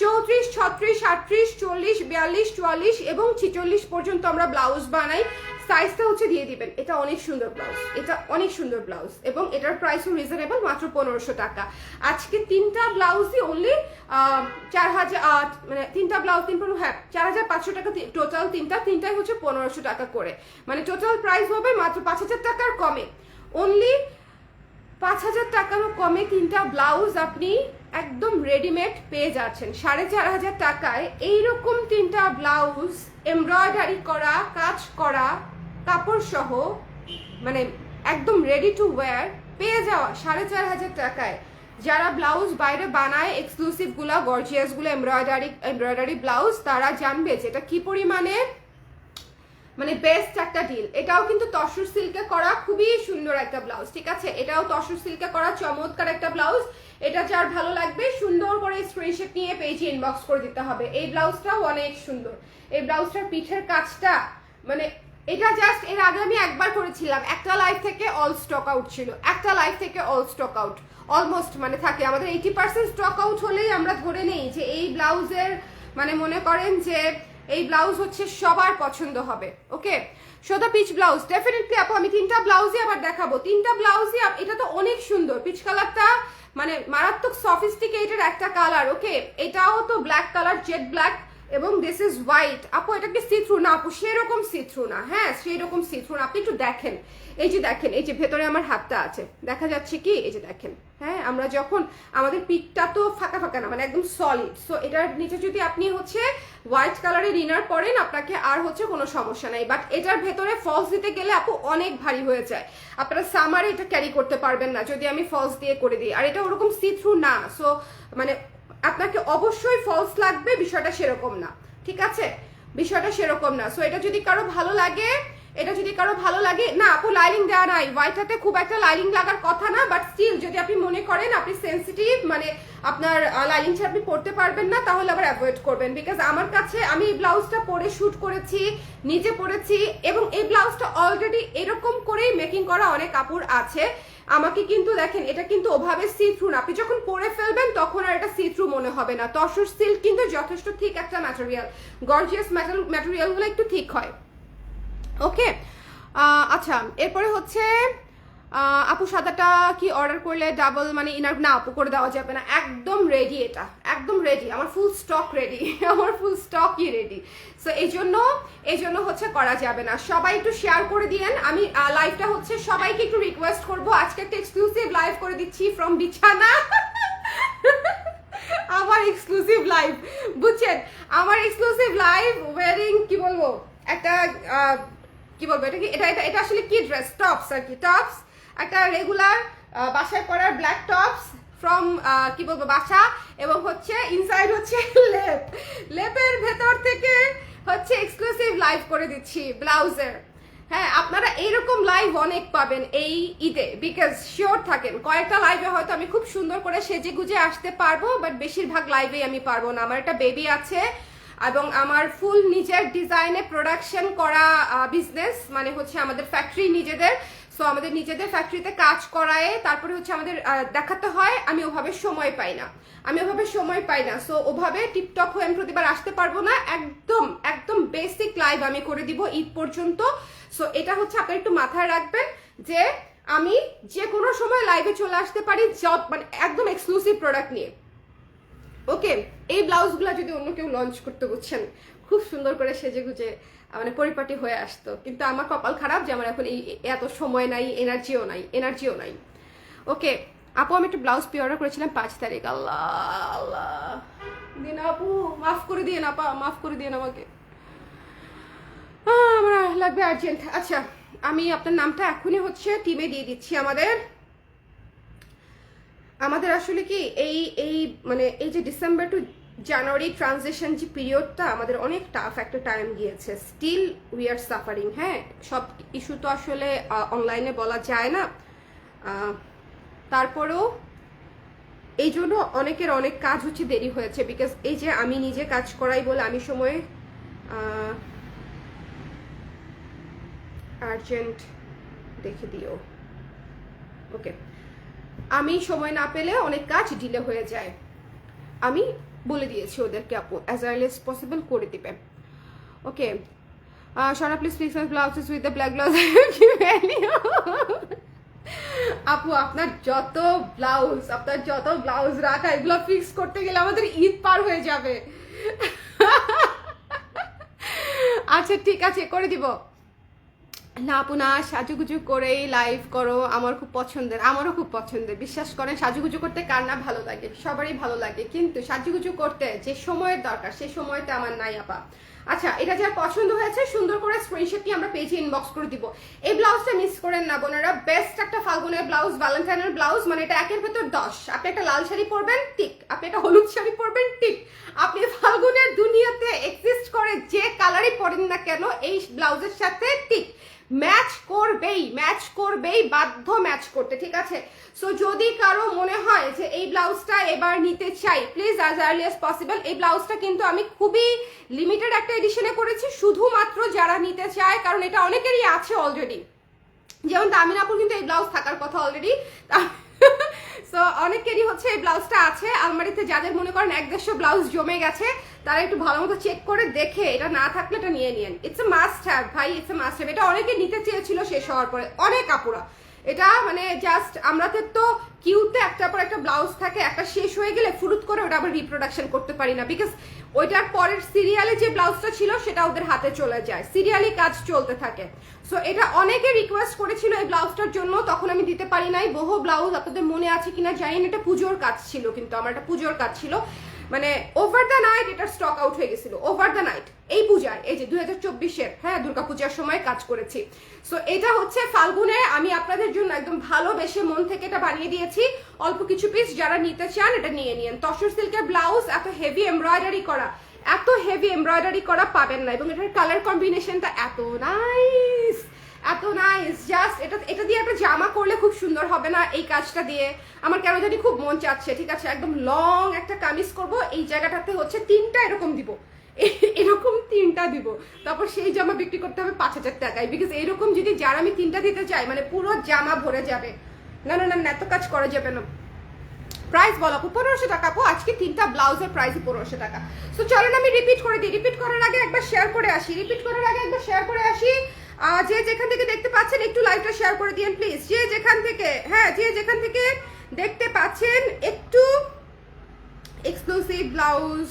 Speaker 1: 34, 36, 38, 40, 42, 44 এবং 46 পর্যন্ত আমরা ব্লাউজ বানাই। সাইজটা হচ্ছে দিয়ে দিবেন। এটা অনেক সুন্দর ব্লাউজ, এবং এটার প্রাইসও রিজনেবল, মাত্র 1500 টাকা। আজকে তিনটা ব্লাউজই অনলি 4000, মানে তিনটা ব্লাউজ 4500 টাকা টোটাল। তিনটাই হচ্ছে 1500 টাকা করে, মানে টোটাল প্রাইস হবে মাত্র 5000 টাকার কমে। অনলি 5000 টাকারও কমে তিনটা ব্লাউজ আপনি একদম রেডিমেড পেয়ে যাচ্ছেন। 4500 টাকায় এইরকম তিনটা ব্লাউজ এমব্রয়ডারি করা, কাজ করা, কাপড় সহ, মানে একদম রেডি টু ওয়্যার পেয়ে যাওয়া 4500 টাকায়। যারা ব্লাউজ বাইরে বানায় এক্সক্লুসিভ গুলা, গর্জিয়াস গুলো, এমব্রয়ডারি ব্লাউজ, তারা জানবে যে এটা কি পরিমাণে মানে বেস্ট একটা ডিল। এটাও কিন্তু তসর সিল্কে করা খুবই সুন্দর একটা ব্লাউজ, ঠিক আছে? এটাও তসর সিল্কে করা চমৎকার একটা ব্লাউজ। এটা যার ভালো লাগবে সুন্দর করে স্ক্রিনশট নিয়ে পেজে ইনবক্স করে দিতে হবে। এই ব্লাউজটাও অনেক সুন্দর। এই ব্লাউজটার পিঠের কাজটা, মানে এটা জাস্ট এর আগে আমি একবার করেছিলাম, একটা লাইভ থেকে অল স্টক আউট ছিল, অলমোস্ট, মানে থাকে আমাদের 80% স্টক আউট হলেই আমরা ধরে নেই যে এই ব্লাউজের মানে মনে করেন যে এই ব্লাউজ হচ্ছে সবার পছন্দ হবে। ওকে, সোদা পিচ ব্লাউজ ডেফিনেটলি আপু আমি তিনটা ব্লাউজই আবার দেখাবো। তিনটা ব্লাউজই, এটা তো অনেক সুন্দর। পিচ কালারটা মানে মারাত্মক সফিস্টিকেটেড একটা কালার। ওকে, এটাও তো ব্ল্যাক কালার, জেড ব্ল্যাক, এবং দিস ইজ হোয়াইট। আপু এটা কি সি থ্রু? না আপু সেরকম সি থ্রু না, হ্যাঁ সেরকম সি থ্রু না। আপনি একটু দেখেন, এই যে দেখেন, এই যে ভেতরে আমার হাতটা আছে, দেখা যাচ্ছে কি? এই যে দেখেন, হ্যাঁ আমরা যখন আমাদের পিঠটা তো ফাঁকা ফাঁকা না, মানে একদম সলিড। সো এটার নিচে যদি আপনি হচ্ছে হোয়াইট কালারের ইনার পরেন, আপনাকে আর হচ্ছে কোনো সমস্যা নাই। বাট এটার ভেতরে ফলস দিতে গেলে আপু অনেক ভারী হয়ে যায়, আপনারা সামারে এটা ক্যারি করতে পারবেন না যদি আমি ফলস দিয়ে করে দিই। আর এটা ওরকম সি থ্রু না, সো মানে আপনাকে অবশ্যই ফলস লাগবে, বিষয়টা সেরকম না, ঠিক আছে? বিষয়টা সেরকম না। সো এটা যদি কারো ভালো লাগে, এটা যদি কারো ভালো লাগে, না আপু লাইনিং দেওয়া নাই, হোয়াইটটাতে খুব একটা লাইনিং লাগার কথা না, বাট স্টিল যদি আপনি মনে করেন আপনি সেন্সিটিভ, মানে আপনার লাইনিং ছাড়া আপনি পড়তে পারবেন না, তাহলে আবার অ্যাভয়েড করবেন। বিকজ আমার কাছে, আমি এই ব্লাউজটা পরে শুট করেছি, নিজে পরেছি, এবং এই ব্লাউজটা অলরেডি এরকম করেই মেকিং করা অনেক কাপুর আছে। আমাকে কিন্তু দেখেন, এটা কিন্তু ওভাবে সি থ্রু না, আপনি যখন পরে ফেলবেন তখন আর এটা সি থ্রু মনে হবে না। তসর সিল্ক কিন্তু যথেষ্ট ঠিক একটা ম্যাটেরিয়াল, গর্জিয়াস ম্যাটেরিয়ালগুলো একটু ঠিক হয়। ওকে, আচ্ছা এরপরে হচ্ছে আপু সাদাটা কি অর্ডার করলে ডাবল মানে ইনার? না আপু করে দেওয়া যাবে না, একদম রেডি, এটা একদম রেডি, আমার ফুল স্টক রেডি, আমার ফুল স্টকই রেডি। সো এই জন্য হচ্ছে করা যাবে না। সবাই একটু শেয়ার করে দিয়েন। আমি লাইভটা হচ্ছে সবাইকে একটু রিকোয়েস্ট করব, আজকে একটা এক্সক্লুসিভ লাইভ করে দিচ্ছি ফ্রম বিছানা। আমার এক্সক্লুসিভ লাইভ, বুঝছেন? আমার এক্সক্লুসিভ লাইভ ওয়ারিং, কি বলবো, একটা কি বলবো, এটা কি, এটা আসলে কি ড্রেস, টপস আর কি, টপস, একটা রেগুলার বাসায় পরার ব্ল্যাক টপস ফ্রম কি বলবো বাসা, এবং হচ্ছে ইনসাইড হচ্ছে লেপের ভেতর থেকে হচ্ছে এক্সক্লুসিভ লাইভ করে দিচ্ছি ব্লাউজের। হ্যাঁ আপনারা এইরকম লাইভ অনেক পাবেন এই ঈদে, বিকজ শিওর থাকেন কয়েকটা লাইভে হয়তো আমি খুব সুন্দর করে সেজে গুজে আসতে পারবো, বাট বেশিরভাগ লাইভে আমি পারবো না। আমার একটা বেবি আছে এবং আমার ফুল নিজের ডিজাইনে প্রোডাকশন করা বিজনেস, মানে হচ্ছে আমাদের ফ্যাক্টরি নিজেদের। সো আমাদের নিজেদের ফ্যাক্টরিতে কাজ করায় তারপরে হচ্ছে আমাদের দেখাতে হয়, আমি ওভাবে সময় পাই না। সো ওভাবে টিপটপ হয়ে আমি প্রতিবার আসতে পারবো না, একদম একদম বেসিক লাইভ আমি করে দিব ঈদ পর্যন্ত। সো এটা হচ্ছে আপনারা একটু মাথায় রাখবেন যে আমি যে কোনো সময় লাইভে চলে আসতে পারি, মানে একদম এক্সক্লুসিভ প্রোডাক্ট নিয়ে। ওকে, এই ব্লাউজগুলো যদি অন্য কেউ লঞ্চ করতে, বুঝছেন, খুব সুন্দর করে সেজে গুজে মানে পরিপাটি হয়ে আসতো, কিন্তু আমার কপাল খারাপ যে আমার এখন এই এত সময় নাই, এনার্জিও নাই। ওকে আপু, আমি একটা ব্লাউজ অর্ডার করেছিলাম 5 তারিখ। আল্লাহ আল্লাহ দিন আপু, মাফ করে দিয়ে আপা, মাফ করে দিয়ে আমাকে, আমার লাগবে আর্জেন্ট। আচ্ছা আমি আপনার নামটা এখনই হচ্ছে টিমে দিয়ে দিচ্ছি। আমাদের আসলে কি এই মানে এই যে ডিসেম্বর টু জানুয়ারি ট্রানজিশন যে পিরিয়ডটা, আমাদের অনেক টাফ একটা টাইম গিয়েছে, স্টিল উই আর সাফারিং। হ্যাঁ সব ইস্যু তো আসলে অনলাইনে বলা যায় না, তারপরেও এই জন্য অনেকের অনেক কাজ হচ্ছে দেরি হয়েছে, বিকজ এই যে আমি নিজে কাজ করাই বলে আমি সময় আর্জেন্ট দেখে দিও। ওকে, আমি সময় না পেলে অনেক কাজ ডিলে হয়ে যায়, আমি বলে দিয়েছি ওদেরকে আপু অ্যাজ আর্লি এজ পসিবল করে দিবে। ওকে সোনা please fix my blouses with the black blouse. আপু আপনার যত ব্লাউজ রাখা, এগুলো ফিক্স করতে গেলে আমাদের ঈদ পার হয়ে যাবে। আচ্ছা ঠিক আছে, করে দিব। না আপু না, সাজুগুজু করেই লাইভ করো, আমারও খুব পছন্দের। বিশ্বাস করেন, সাজুগুজু করতে কার না ভালো লাগে, সবারই ভালো লাগে, কিন্তু সাজুগুজু করতে যে সময়ের দরকার সে সময়টা আমার নাই আপা। আচ্ছা এটা যার পছন্দ হয়েছে সুন্দর করে স্ক্রিনশট নিয়ে আমরা পেজে ইনবক্স করে দিব। এই ব্লাউজটা মিস করেন না বোনেরা, বেস্ট একটা ফাল্গুনের ব্লাউজ, ভ্যালেন্টাইনের ব্লাউজ, মানে এটা 1-এর ভেতর 10। আপনি একটা লাল শাড়ি পরবেন, টিক। আপনি একটা হলুদ শাড়ি পরবেন, টিক। আপনি ফাল্গুনের দুনিয়াতে এক্সিস্ট করে যে কালারই পরেন না কেন, এই ব্লাউজের সাথে টিক ম্যাচ করবেই, বাধ্য ম্যাচ করতে, ঠিক আছে? সো যদি কারো মনে হয় যে এই ব্লাউজটা এবার নিতে চাই, please as early as possible. এই ব্লাউজটা কিন্তু আমি খুবই লিমিটেড একটা এডিশনে করেছি, শুধুমাত্র যারা নিতে চায়, কারণ এটা অনেকেরই আছে অলরেডি। যেমন তামিন আপুর কিন্তু এই ব্লাউজ থাকার কথা অলরেডি, সো অনেকেরই হচ্ছে এই ব্লাউজটা আছে আলমারিতে। যাদের মনে করেন 1-150 ব্লাউজ জমে গেছে, তারা একটু ভালো মতো চেক করে দেখে এটা না থাকলে এটা নিয়ে নিন। ইটস এ মাস্ট হ্যাভ ভাই, ইটস এ মাস্ট হ্যাভ। এটা অনেকে নিতে চেয়েছিল শেষ হওয়ার পরে, অনেক আপুরা এটা মানে জাস্ট আমাদের তো কিউতে একটার পর একটা ব্লাউজ থাকে, একটা শেষ হয়ে গেলে ফুরুত করে ওটা আবার রিপ্রোডাকশন করতে পারি না, বিকজ ওইটার পরের সিরিয়ালে যে ব্লাউজটা ছিল সেটা ওদের হাতে চলে যায়, সিরিয়ালি কাজ চলতে থাকে। সো এটা অনেকে রিকোয়েস্ট করেছিল এই ব্লাউজটার জন্য, তখন আমি দিতে পারি নাই। বহু ব্লাউজ আপনাদের মনে আছে কিনা জানি না, এটা পুজোর কাজ ছিল, কিন্তু আমার এটা পুজোর কাজ ছিল, মানে ওভার দ্য নাইট এটা স্টক আউট হয়ে গেছিল, ওভার দ্য নাইট। এই পূজায়, এই যে 2024-এর, হ্যাঁ, দুর্গাপূজার সময় কাজ করেছি। সো এটা হচ্ছে ফাল্গুনে আমি আপনাদের জন্য একদম ভালোবেসে মন থেকে এটা বানিয়ে দিয়েছি। অল্প কিছু পিস যারা নিতে চান এটা নিয়ে নিন। তসর সিল্কের ব্লাউজ, এত হেভি এমব্রয়ডারি করা, এত হেভি এমব্রয়ডারি করা পাবেন না, এবং এটার কালার কম্বিনেশনটা এত নাইস, এত নাইস। জাস্ট এটা দিয়ে একটা জামা করলে খুব সুন্দর হবে না? এই কাজটা দিয়ে আমার কেন জানি খুব মন চাচ্ছে, ঠিক আছে, একদম লং একটা কামিজ করব, এই জায়গাটাতে হচ্ছে 3টা এরকম দিব, এরকম 3টা দিব, তারপর সেই জামা বিক্রি করতে হবে 5,000 টাকায়, বিকজ এইরকম যদি যারা আমি 3টা দিতে চাই মানে পুরো জামা ভরে যাবে। না না না, এত কাজ করা যাবে না। প্রাইস বলো আপু? 1500 টাকা আপু, আজকে 3টা ব্লাউজের প্রাইস 1500 টাকা। সো চলেন আমি রিপিট করে দিই, রিপিট করার আগে একবার শেয়ার করে আসি, যে যেখান থেকে দেখতে পাচ্ছেন একটু লাইভটা শেয়ার করে দিয়েন প্লিজ, যে যেখান থেকে, হ্যাঁ, যে যেখান থেকে দেখতে পাচ্ছেন একটু এক্সক্লুসিভ ব্লাউজ।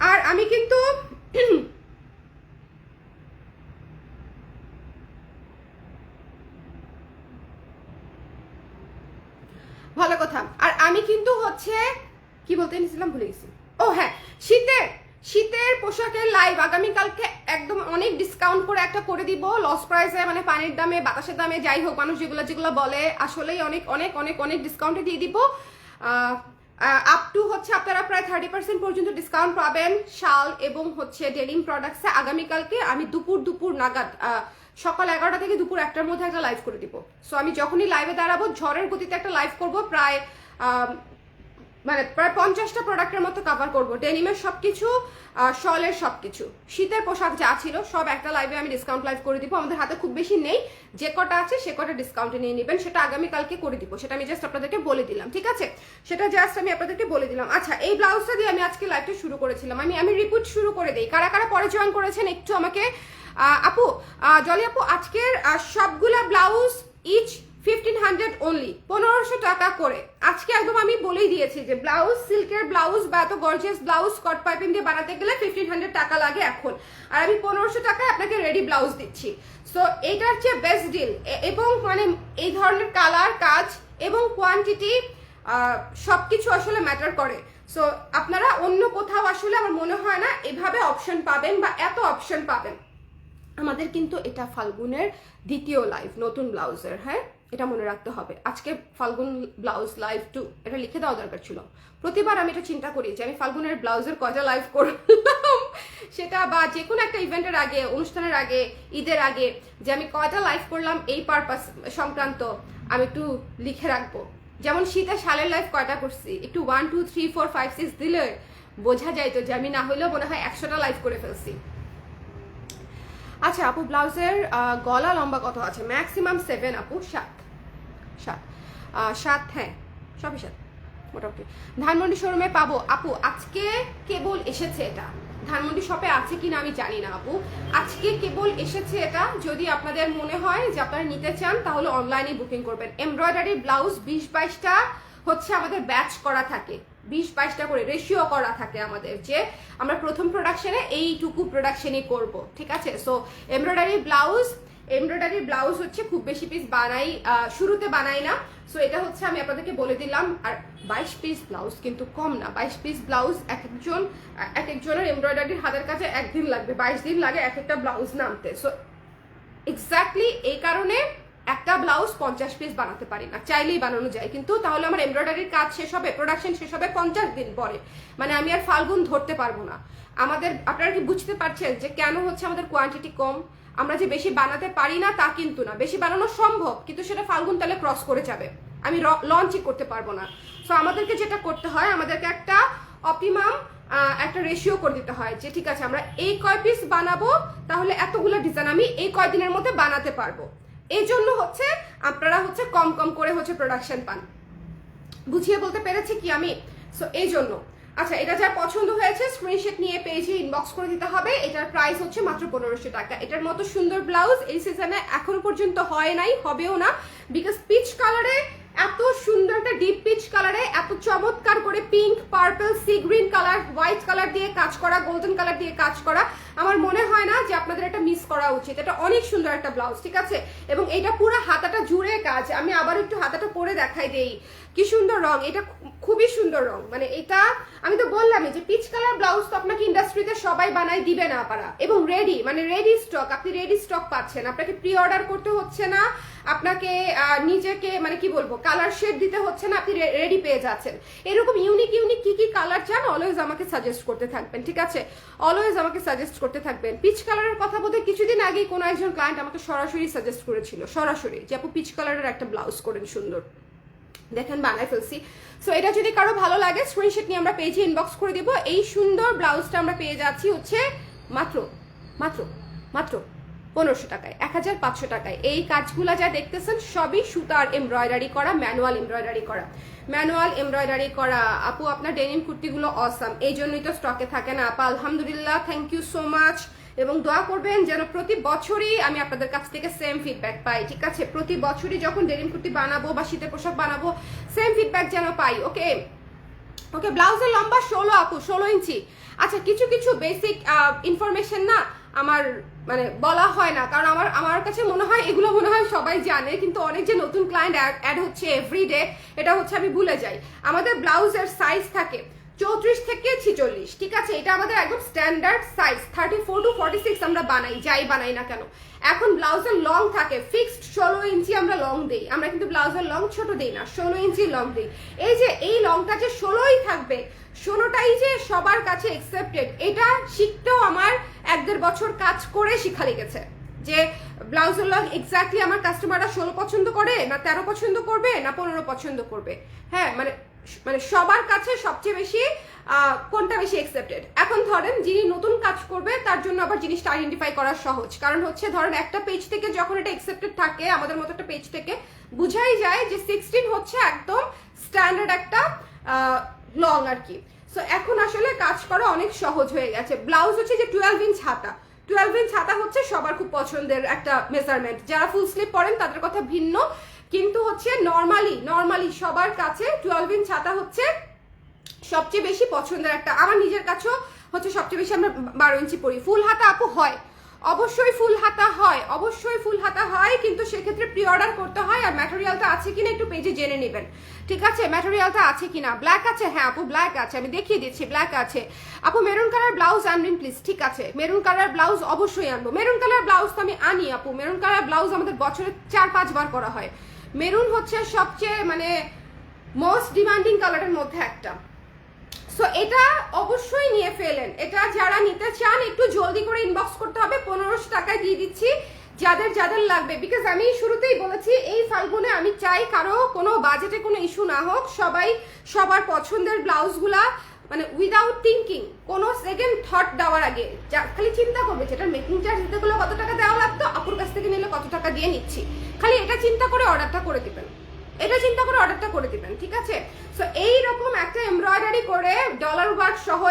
Speaker 1: আর আমি কিন্তু ভালো কথা, আর আমি কিন্তু হচ্ছে কি বলতে নিয়েছিলাম ভুলে গেছি। ও হ্যাঁ, শীতের পোশাকের লাইভ আগামীকালকে একদম অনেক ডিসকাউন্ট করে একটা করে দিব, লস প্রাইসে, মানে পানির দামে, বাতাসের দামে, যাই হোক, মানুষ যেগুলো বলে, আসলেই অনেক অনেক অনেক অনেক ডিসকাউন্টে দিয়ে দিব। আপ টু হচ্ছে আপনারা প্রায় 30% পর্যন্ত ডিসকাউন্ট পাবেন শাল এবং হচ্ছে ডেনিম প্রোডাক্টসে। আগামীকালকে আমি দুপুর নাগাদ, সকাল 11টা থেকে দুপুর 1টার মধ্যে একটা লাইভ করে দিব। সো আমি যখনই লাইভে দাঁড়াবো ঝড়ের গতিতে একটা লাইভ করব, প্রায় 50টা প্রোডাক্টের মতো কভার করব, ডেনিমের সবকিছু, শলের সবকিছু, শীতের পোশাক যা ছিল সব একটা লাইভে আমি ডিসকাউন্ট লাইভ করে দিব। আমাদের হাতে খুব বেশি নেই, যে কটা আছে সে কটা ডিসকাউন্টে নিয়ে নেবেন, সেটা আগামীকালকে করে দিব, সেটা আমি জাস্ট আপনাদেরকে বলে দিলাম, ঠিক আছে, সেটা জাস্ট আমি আপনাদেরকে বলে দিলাম। আচ্ছা, এই ব্লাউজটা দিয়ে আমি আজকে লাইভটা শুরু করেছিলাম, আমি রিপিট শুরু করে দিই, কারা কারা পরে জয়েন করেছেন একটু আমাকে। আপু, জলি আপু, আজকের সবগুলা ব্লাউজ ইচ 1500 অনলি, 1500 টাকা করে। আজকে একদম আমি বলেই দিয়েছি যে ব্লাউজ, সিল্কের ব্লাউজ বা এত গর্জিয়াস ব্লাউজ স্কট পাইপিং দিয়ে বানাতে গেলে 1500 টাকা লাগে এখন, আর আমি 1500 টাকায় আপনাকে রেডি ব্লাউজ দিচ্ছি। সো এইটার হচ্ছে বেস্ট ডিল, এবং মানে এই ধরনের কালার, কাজ এবং কোয়ান্টিটি সবকিছু আসলে ম্যাটার করে। সো আপনারা অন্য কোথাও আসলে আমার মনে হয় না এভাবে অপশন পাবেন বা এত অপশন পাবেন। আমাদের কিন্তু এটা ফাল্গুনের দ্বিতীয় লাইভ নতুন ব্লাউজের, হ্যাঁ, এটা মনে রাখতে হবে। আজকে ফাল্গুন ব্লাউজ লাইভ 2, এটা লিখে দেওয়া দরকার ছিল। প্রতিবার আমি এটা চিন্তা করি যে আমি ফাল্গুনের ব্লাউজের কয়টা লাইভ করলাম, সেটা বা যে কোনো একটা ইভেন্টের আগে, অনুষ্ঠানের আগে, ঈদের আগে, যে আমি কয়টা লাইভ করলাম এই পারপাস সংক্রান্ত আমি একটু লিখে রাখবো। যেমন শীতে শালের লাইভ কয়টা করছি, একটু 1 2 3 4 5 6 দিলে বোঝা যায় তো যে আমি না হলেও মনে হয় 100টা লাইভ করে ফেলছি। আচ্ছা আপু, ব্লাউজের গলা লম্বা কত আছে? ম্যাক্সিমাম 7 আপু, 7, হ্যাঁ, সবই 7 মোটামুটি। ধানমন্ডি শোরুমে পাবো আপু? আজকে কেবল এসেছে এটা, ধানমন্ডি শপে আছে কিনা আমি জানি না আপু, আজকে কেবল এসেছে এটা। যদি আপনাদের মনে হয় যে আপনারা নিতে চান তাহলে অনলাইনে বুকিং করবেন। এমব্রয়ডারি ব্লাউজ 20-22টা হচ্ছে আমাদের ব্যাচ করা থাকে, 20-22টা করে রেশিও করা থাকে আমাদের, যে আমরা প্রথম প্রোডাকশনে এইটুকু প্রোডাকশনই করব, ঠিক আছে। সো এমব্রয়ডারি ব্লাউজ হচ্ছে খুব বেশি পিস বানাই, শুরুতে বানাই না। সো এটা হচ্ছে আমি আপনাদেরকে বলে দিলাম। আর 22 পিস ব্লাউজ কিন্তু কম না, 22 পিস ব্লাউজ এক একজনের এমব্রয়ডারির হাতের কাছে 1 দিন লাগবে, 22 দিন লাগে এক একটা ব্লাউজ নামতে। সো এক্স্যাক্টলি এই কারণে একটা ব্লাউজ 50 পিস বানাতে পারি না, চাইলেই বানানো যায়, কিন্তু তাহলে আমার এমব্রয়ডারির কাজ শেষ হবে, প্রোডাকশন শেষ হবে 50 দিন পরে, মানে আমি আর ফাল্গুন ধরতে পারবো না। আপনারা কি বুঝতে পারছেন যে কেন হচ্ছে আমাদের কোয়ান্টিটি কম? আমরা যে বেশি বানাতে পারি না তা কিন্তু না, বেশি বানানো সম্ভব, কিন্তু সেটা ফাল্গুন তাহলে ক্রস করে যাবে, আমি লঞ্চই করতে পারবো না। সো আমাদেরকে যেটা করতে হয়, আমাদেরকে একটা অপটিমাম একটা রেশিও করে দিতে হয়, যে ঠিক আছে আমরা এই কয় পিস বানাবো, তাহলে এতগুলো ডিজাইন আমি এই কয়দিনের মধ্যে বানাতে পারবো। এই জন্য হচ্ছে আপনারা হচ্ছে কম কম করে হচ্ছে প্রোডাকশন পান। বুঝিয়ে বলতে পেরেছি কি আমি? সো এই জন্য আচ্ছা, এটা যার পছন্দ হয়েছে স্ক্রিনশট নিয়ে পেজে ইনবক্স করে দিতে হবে। এটার প্রাইস হচ্ছে মাত্র 1500 টাকা। এটার মতো সুন্দর ব্লাউজ এই সিজনে এখনো পর্যন্ত হয় নাই, হবেও না, বিকজ পিচ কালারে এত সুন্দর একটা ডিপ পিচ কালারে এত চমৎকার করে pink, purple, sea green colour, white colour দিয়ে কাজ করা, গোল্ডেন কালার দিয়ে কাজ করা, আমার মনে হয় না যে আপনাদের এটা মিস করা উচিত। এটা অনেক সুন্দর একটা ব্লাউজ, ঠিক আছে? এবং এটা পুরো হাতাটা জুড়ে কাজ। আমি আবার একটু হাতাটা পরে দেখাই দেই, কি সুন্দর রং, এটা খুবই সুন্দর রং। মানে এটা আমি তো বললামই যে পিচ কালার ব্লাউজ তো আপনাকে ইন্ডাস্ট্রিতে সবাই বানাই দিবে না পারা, এবং রেডি, মানে রেডি স্টক, আপনি রেডি স্টক পাচ্ছেন, আপনাকে প্রি অর্ডার করতে হচ্ছে না, আপনাকে নিজেকে মানে কি বলবো কালার শেড দিতে হচ্ছে না, আপনি রেডি পেয়ে যাচ্ছেন। এরকম ইউনিক ইউনিক কি কি কালার চান অলওয়েজ আমাকে সাজেস্ট করতে থাকবেন, ঠিক আছে? অলওয়েজ আমাকে সাজেস্ট করতে থাকবেন। পিচ কালারের কথা বলতে কিছুদিন আগেই কোনো একজন ক্লায়েন্ট আমাকে সরাসরি সাজেস্ট করেছিল, সরাসরি, যে আপু পিচ কালারের একটা ব্লাউজ করেন সুন্দর, দেখেন বানায় ফেলছি। সো এটা যদি কারো ভালো লাগে স্ক্রিনশট নিয়ে আমরা পেজে ইনবক্স করে দিব। এই সুন্দর ব্লাউজটা আমরা পেয়ে যাচ্ছি হচ্ছে মাত্র মাত্র মাত্র 1500 টাকায়, 1500 টাকায়। এই কাজগুলা যা দেখতেছেন সবই সুতার এমব্রয়ডারি করা, ম্যানুয়াল এমব্রয়ডারি করা, ম্যানুয়াল এমব্রয়ডারি করা। আপু আপনার ডেনিম কুর্তিগুলো অসাম, এই জন্যই তো স্টকে থাকে না আপা। আলহামদুলিল্লাহ, থ্যাংক ইউ সো মাচ। এবং দোয়া করবেন যেন প্রতি বছরই আমি আপনাদের কাছ থেকে সেম ফিডব্যাক পাই, ঠিক আছে? প্রতি বছরই যখন ডেনিম কুর্তি বানাবো বা শীতের পোশাক বানাবো সেম ফিডব্যাক যেন পাই। ওকে ওকে, ব্লাউজের লম্বা 16 আপু, 16 ইঞ্চি। আচ্ছা, কিছু কিছু বেসিক ইনফরমেশন না আমার মানে বলা হয় না, কারণ আমার কাছে মনে হয় এগুলো মনে হয় সবাই জানে, কিন্তু অনেক যে নতুন ক্লায়েন্ট অ্যাড হচ্ছে এভরিডে, এটা হচ্ছে আমি ভুলে যাই। আমাদের ব্লাউজের সাইজ থাকে 34 থেকে 46, ঠিক আছে? এটা আমাদের একদম স্ট্যান্ডার্ড সাইজ। 34 to 46 আমরা বানাই, যাই বানাই না কেন। এখন ব্লাউজের লং থাকে ফিক্সড 16 ইঞ্চি আমরা লং দেই, আমরা কিন্তু ব্লাউজের লং ছোট দেই না, 16 ইঞ্চি লং দেই। এই যে এই লংটা যে 16ই থাকবে, 16টাই যে সবার কাছে অ্যাকসেপ্টেড, এটা শিখতেও আমার 1-1.5 বছর কাজ করে শিখা লেগেছে, যে ব্লাউজের লং এক্স্যাক্টলি আমার কাস্টমাররা 16 পছন্দ করে না 13 পছন্দ করবে না 15 পছন্দ করবে। হ্যাঁ, মানে সবার কাছে সবচেয়ে বেশি কোনটা বেশি অ্যাকসেপ্টেড। এখন ধরেন যিনি নতুন কাজ করবে তার জন্য আবার জিনিসটা আইডেন্টিফাই করা সহজ, কারণ হচ্ছে ধরেন একটা পেজ থেকে যখন এটা অ্যাকসেপ্টেড থাকে, আমাদের মতো একটা পেজ থেকে বুঝাই যায় যে 16 হচ্ছে একদম স্ট্যান্ডার্ড একটা লং আর কি। সো এখন আসলে কাজ করা অনেক সহজ হয়ে গেছে। ব্লাউজ হচ্ছে যে 12 ইঞ্চ হাতা, 12 ইঞ্চ হাতা হচ্ছে সবার খুব পছন্দের একটা মেজারমেন্ট। যারা ফুল স্লিভ পরেন তাদের কথা ভিন্ন, কিন্তু হচ্ছে নর্মালি সবার কাছে 12 ইঞ্চ হাতা হচ্ছে সবচেয়ে বেশি পছন্দের একটা। আমার নিজের কাছেও হচ্ছে সবচেয়ে বেশি আমরা 12 ইঞ্চি পরি। ফুল হাতা আপু হয়, অবশ্যই ফুল হাতা হয়, অবশ্যই ফুল হাতা হয়, কিন্তু সেক্ষেত্রে প্রি অর্ডার করতে হয়। আর ম্যাটেরিয়ালটা আছে কিনা একটু পেজে জেনে নেবেন, ঠিক আছে? ম্যাটেরিয়ালটা আছে কিনা। ব্ল্যাক আছে? হ্যাঁ আপু ব্ল্যাক আছে, আমি দেখিয়ে দিচ্ছি, ব্ল্যাক আছে। আপু মেরুন কালার ব্লাউজ আনবেন প্লিজ, ঠিক আছে? মেরুন কালার ব্লাউজ অবশ্যই আনবো। মেরুন কালার ব্লাউজ তো আমি আনি আপু, মেরুন কালার ব্লাউজ আমাদের বছরে 4-5 বার করা হয়। মেরুন হচ্ছে সবচেয়ে মানে মোস্ট ডিমান্ডিং কালারের মধ্যে একটা। সো এটা অবশ্যই নিয়ে ফেলেন। এটা যারা নিতে চান একটু জলদি করে ইনবক্স করতে হবে, 1500 টাকায় দিয়ে দিচ্ছি যাদের যাদের লাগবে। বিকজ আমি শুরুতেই বলেছি এই ফাল্গুনে আমি চাই কারো কোনো বাজেটে কোনো ইস্যু না হোক, সবাই সবার পছন্দের ব্লাউজগুলা মানে উইদাউট থিঙ্কিং, কোনো সেকেন্ড থট দেওয়ার আগে খালি চিন্তা করবে যেটা মেকিং চার্জ দিতে গেলে কত টাকা দেওয়া লাগতো, আপুর কাছ থেকে নিলে কত টাকা দিয়ে নিচ্ছি, খালি এটা চিন্তা করে অর্ডারটা করে দিবেন, এটা চিন্তা করে অর্ডারটা করে দিবেন, ঠিক আছে? সো এইরকম একটা এমব্রয়ডারি করে ডলার ওয়ার্ক সহ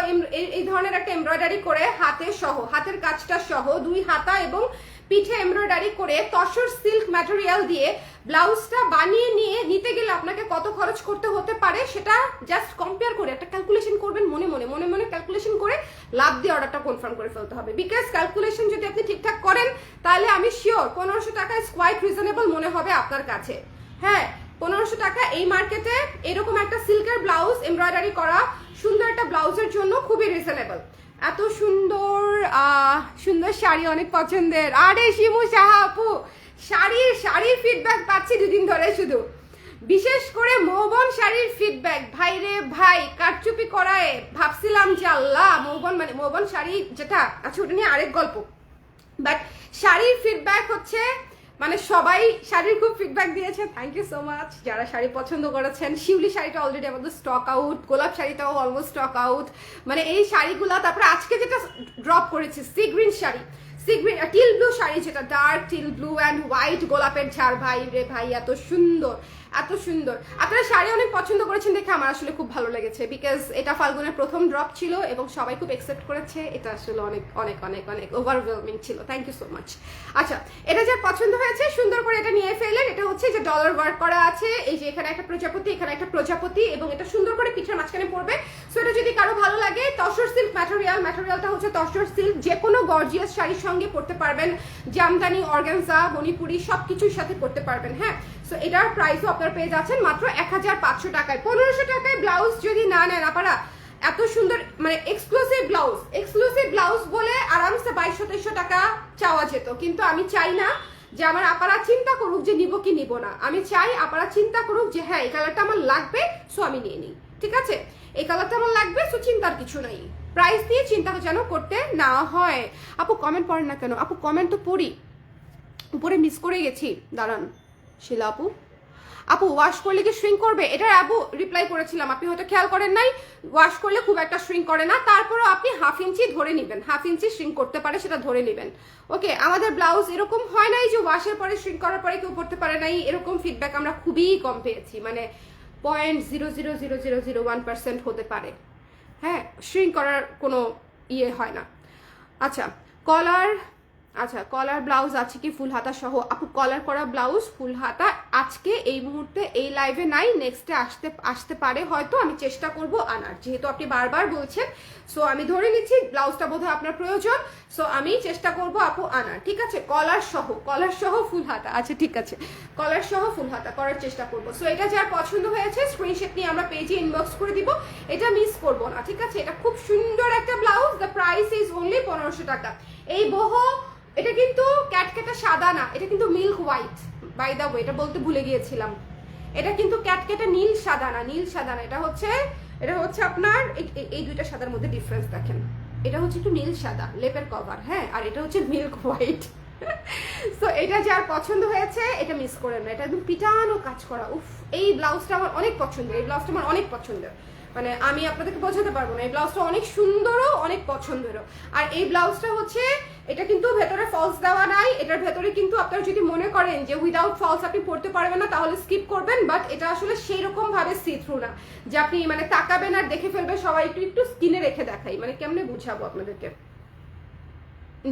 Speaker 1: এই ধরনের একটা এমব্রয়ডারি করে হাতে সহ, হাতের কাজটা সহ 2 হাতা এবং পিঠে এমব্রয়ডারি করে তসর সিল্ক ম্যাটেরিয়াল দিয়ে ব্লাউজটা বানিয়ে নিতে গেলে আপনাকে কত খরচ করতে হতে পারে সেটা জাস্ট কম্পেয়ার করে একটা ক্যালকুলেশন করবেন, মনে মনে ক্যালকুলেশন করে লাভ দিয়ে অর্ডারটা কনফার্ম করে ফেলতে হবে। বিকজ ক্যালকুলেশন যদি আপনি ঠিকঠাক করেন তাহলে আমি শিওর 1500 টাকা ইজ কোয়াইট রিজনেবল মনে হবে আপনার কাছে। হ্যাঁ, 1500 টাকা এই মার্কেটে এরকম একটা সিল্কের ব্লাউজ এমব্রয়ডারি করা সুন্দর একটা ব্লাউজের জন্য খুবই রিজনেবল। এত সুন্দর সুন্দর শাড়ি অনেক পছন্দের। আরে শিমু সাহা আপু, শাড়ির ফিডব্যাক পাচ্ছি 2 দিন ধরে, শুধু বিশেষ করে মৌবন শাড়ির ফিডব্যাক। ভাই রে ভাই, কারচুপি করায় ভাবছিলাম যে আল্লাহ মৌবন শাড়ি যেটা আছে ওটা নিয়ে আরেক গল্প, বাট শাড়ির ফিডব্যাক হচ্ছে মানে সবাই শাড়ির খুব ফিডব্যাক দিয়েছে। থ্যাংক ইউ সো মাচ যারা শাড়ি পছন্দ করেছেন। শিউলি শাড়িটা অলরেডি আমাদের স্টক আউট, গোলাপ শাড়িটাও অলমোস্ট স্টক আউট, মানে এই শাড়িগুলা। তারপরে আজকে যেটা ড্রপ করেছি সি টিল ব্লু শাড়ি, যেটা dark teal blue and white গোলাপের ঝাড়। ভাই রে ভাই, এত সুন্দর এত সুন্দর। আপনারা শাড়ি অনেক পছন্দ করেছেন দেখে আমার আসলে খুব ভালো লেগেছে, বিকজ এটা ফাল্গুনের প্রথম ড্রপ ছিল এবং সবাই খুব একসেপ্ট করেছে। এটা আসলে অনেক অনেক অনেক অনেক ওভারওয়েলমিং ছিল। Thank you so much. আচ্ছা, এটা যার পছন্দ হয়েছে সুন্দর করে এটা নিয়ে ফেললেন। এটা হচ্ছে যে ডলার ওয়ার্ক করা আছে, এই যে এখানে একটা প্রজাপতি, এখানে একটা প্রজাপতি, এবং এটা সুন্দর করে পিঠের মাঝখানে পড়বে। সো এটা যদি কারো ভালো লাগে, তসর সিল্ক ম্যাটেরিয়ালটা হচ্ছে তসর সিল্ক। যে কোনো গর্জিয়াস শাড়ির সঙ্গে পড়তে পারবেন, জামদানি, অর্গানজা, মণিপুরি সব কিছুর সাথে পড়তে পারবেন। হ্যাঁ, সো এটার প্রাইসও আপনারা পেয়ে যাচ্ছেন মাত্র 1500 টাকায়। 1500 টাকায় ব্লাউজ যদি না নেন আপনারা, এত সুন্দর মানে এক্সক্লুসিভ ব্লাউজ বলে আরামসে 2200-2300 টাকা চাওয়া যেত, কিন্তু আমি চাই না যে আমার আপারা চিন্তা করুক যে নিব কি নিব না। আমি চাই আপারা চিন্তা করুক যে হ্যাঁ এই কালারটা আমার লাগবে, সো আমি নিয়ে নিই। ঠিক আছে, এই কালারটা আমার লাগবে, সো চিন্তার কিছু নাই। প্রাইস দিয়ে চিন্তা যেন করতে না হয়। আপু কমেন্ট পড়েন না কেন? আপু কমেন্ট তো পড়ি, উপরে মিস করে গেছি, দাঁড়ান। শিলা আপু ওয়াশ করলে কি শ্রিঙ্ক করবে? এটা আপু রিপ্লাই করেছিলাম, আপনি হয়তো খেয়াল করেন নাই। ওয়াশ করলে খুব একটা শ্রিঙ্ক করে না, তারপরও আপনি 1/2 ইঞ্চি ধরে নেবেন, 1/2 ইঞ্চি শ্রিঙ্ক করতে পারে সেটা ধরে নেবেন। ওকে, আমাদের ব্লাউজ এরকম হয় নাই যে ওয়াশের পরে শ্রিঙ্ক করার পরে কেউ করতে পারে নাই, এরকম ফিডব্যাক আমরা খুবই কম পেয়েছি, মানে 0.00001% হতে পারে। হ্যাঁ, শ্রিঙ্ক করার কোনো ইয়ে হয় না। আচ্ছা, কলার ব্লাউজ আছে কি ফুল হাতা সহ? আপু কলার করা ব্লাউজ ফুল হাতা আজকে এই মুহূর্তে এই লাইভে নাই, নেক্সটে আসতে পারে হয়তো, আমি চেষ্টা করব আনার, যেহেতু আপনি বারবার বলছেন। সো আমি ধরে নিচ্ছি ব্লাউজটা বোধহয় আপনার প্রয়োজন, সো আমি চেষ্টা করব আপু আনার। ঠিক আছে, কলার সহ ফুল হাতা। আচ্ছা ঠিক আছে, কলার সহ ফুল হাতা করার চেষ্টা করব। সো এটা যার পছন্দ হয়েছে স্ক্রিনশট নিয়ে আমরা পেজে ইনবক্স করে দিব, এটা মিস করব না। ঠিক আছে, এটা খুব সুন্দর একটা blouse. The price is only 1500 টাকা। এই এটা কিন্তু ক্যাটকেটা সাদা না, এটা কিন্তু milk white. By the way, এটা বলতে ভুলে গিয়েছিলাম, এটা কিন্তু ক্যাটকেটা নীল সাদা না, এটা হচ্ছে আপনার এই দুইটা সাদার মধ্যে ডিফারেন্স দেখেন। এটা হচ্ছে একটু নীল সাদা লেপের কভার, হ্যাঁ, আর এটা হচ্ছে মিল্ক হোয়াইট। সো এটা যার পছন্দ হয়েছে এটা মিস করেন না, এটা একদম পিটানো কাজ করা। উফ, এই ব্লাউজটা আমার অনেক পছন্দের, মানে আমি আপনাদেরকে বোঝাতে পারবো না। এই ব্লাউজটা অনেক সুন্দরও অনেক পছন্দেরও। আর এই ব্লাউজটা হচ্ছে, এটা কিন্তু ভেতরে ফলস দেওয়া নাই, এটার ভেতরে কিন্তু আপনারা যদি মনে করেন যে উইদাউট ফলস আপনি পড়তে পারবেন না তাহলে স্কিপ করবেন, বাট এটা আসলে সেই রকম ভাবে সি থ্রু না যে আপনি মানে তাকাবেন আর দেখে ফেলবে সবাই। একটু স্কিনে রেখে দেখাই, মানে কেমনে বুঝাবো আপনাদেরকে,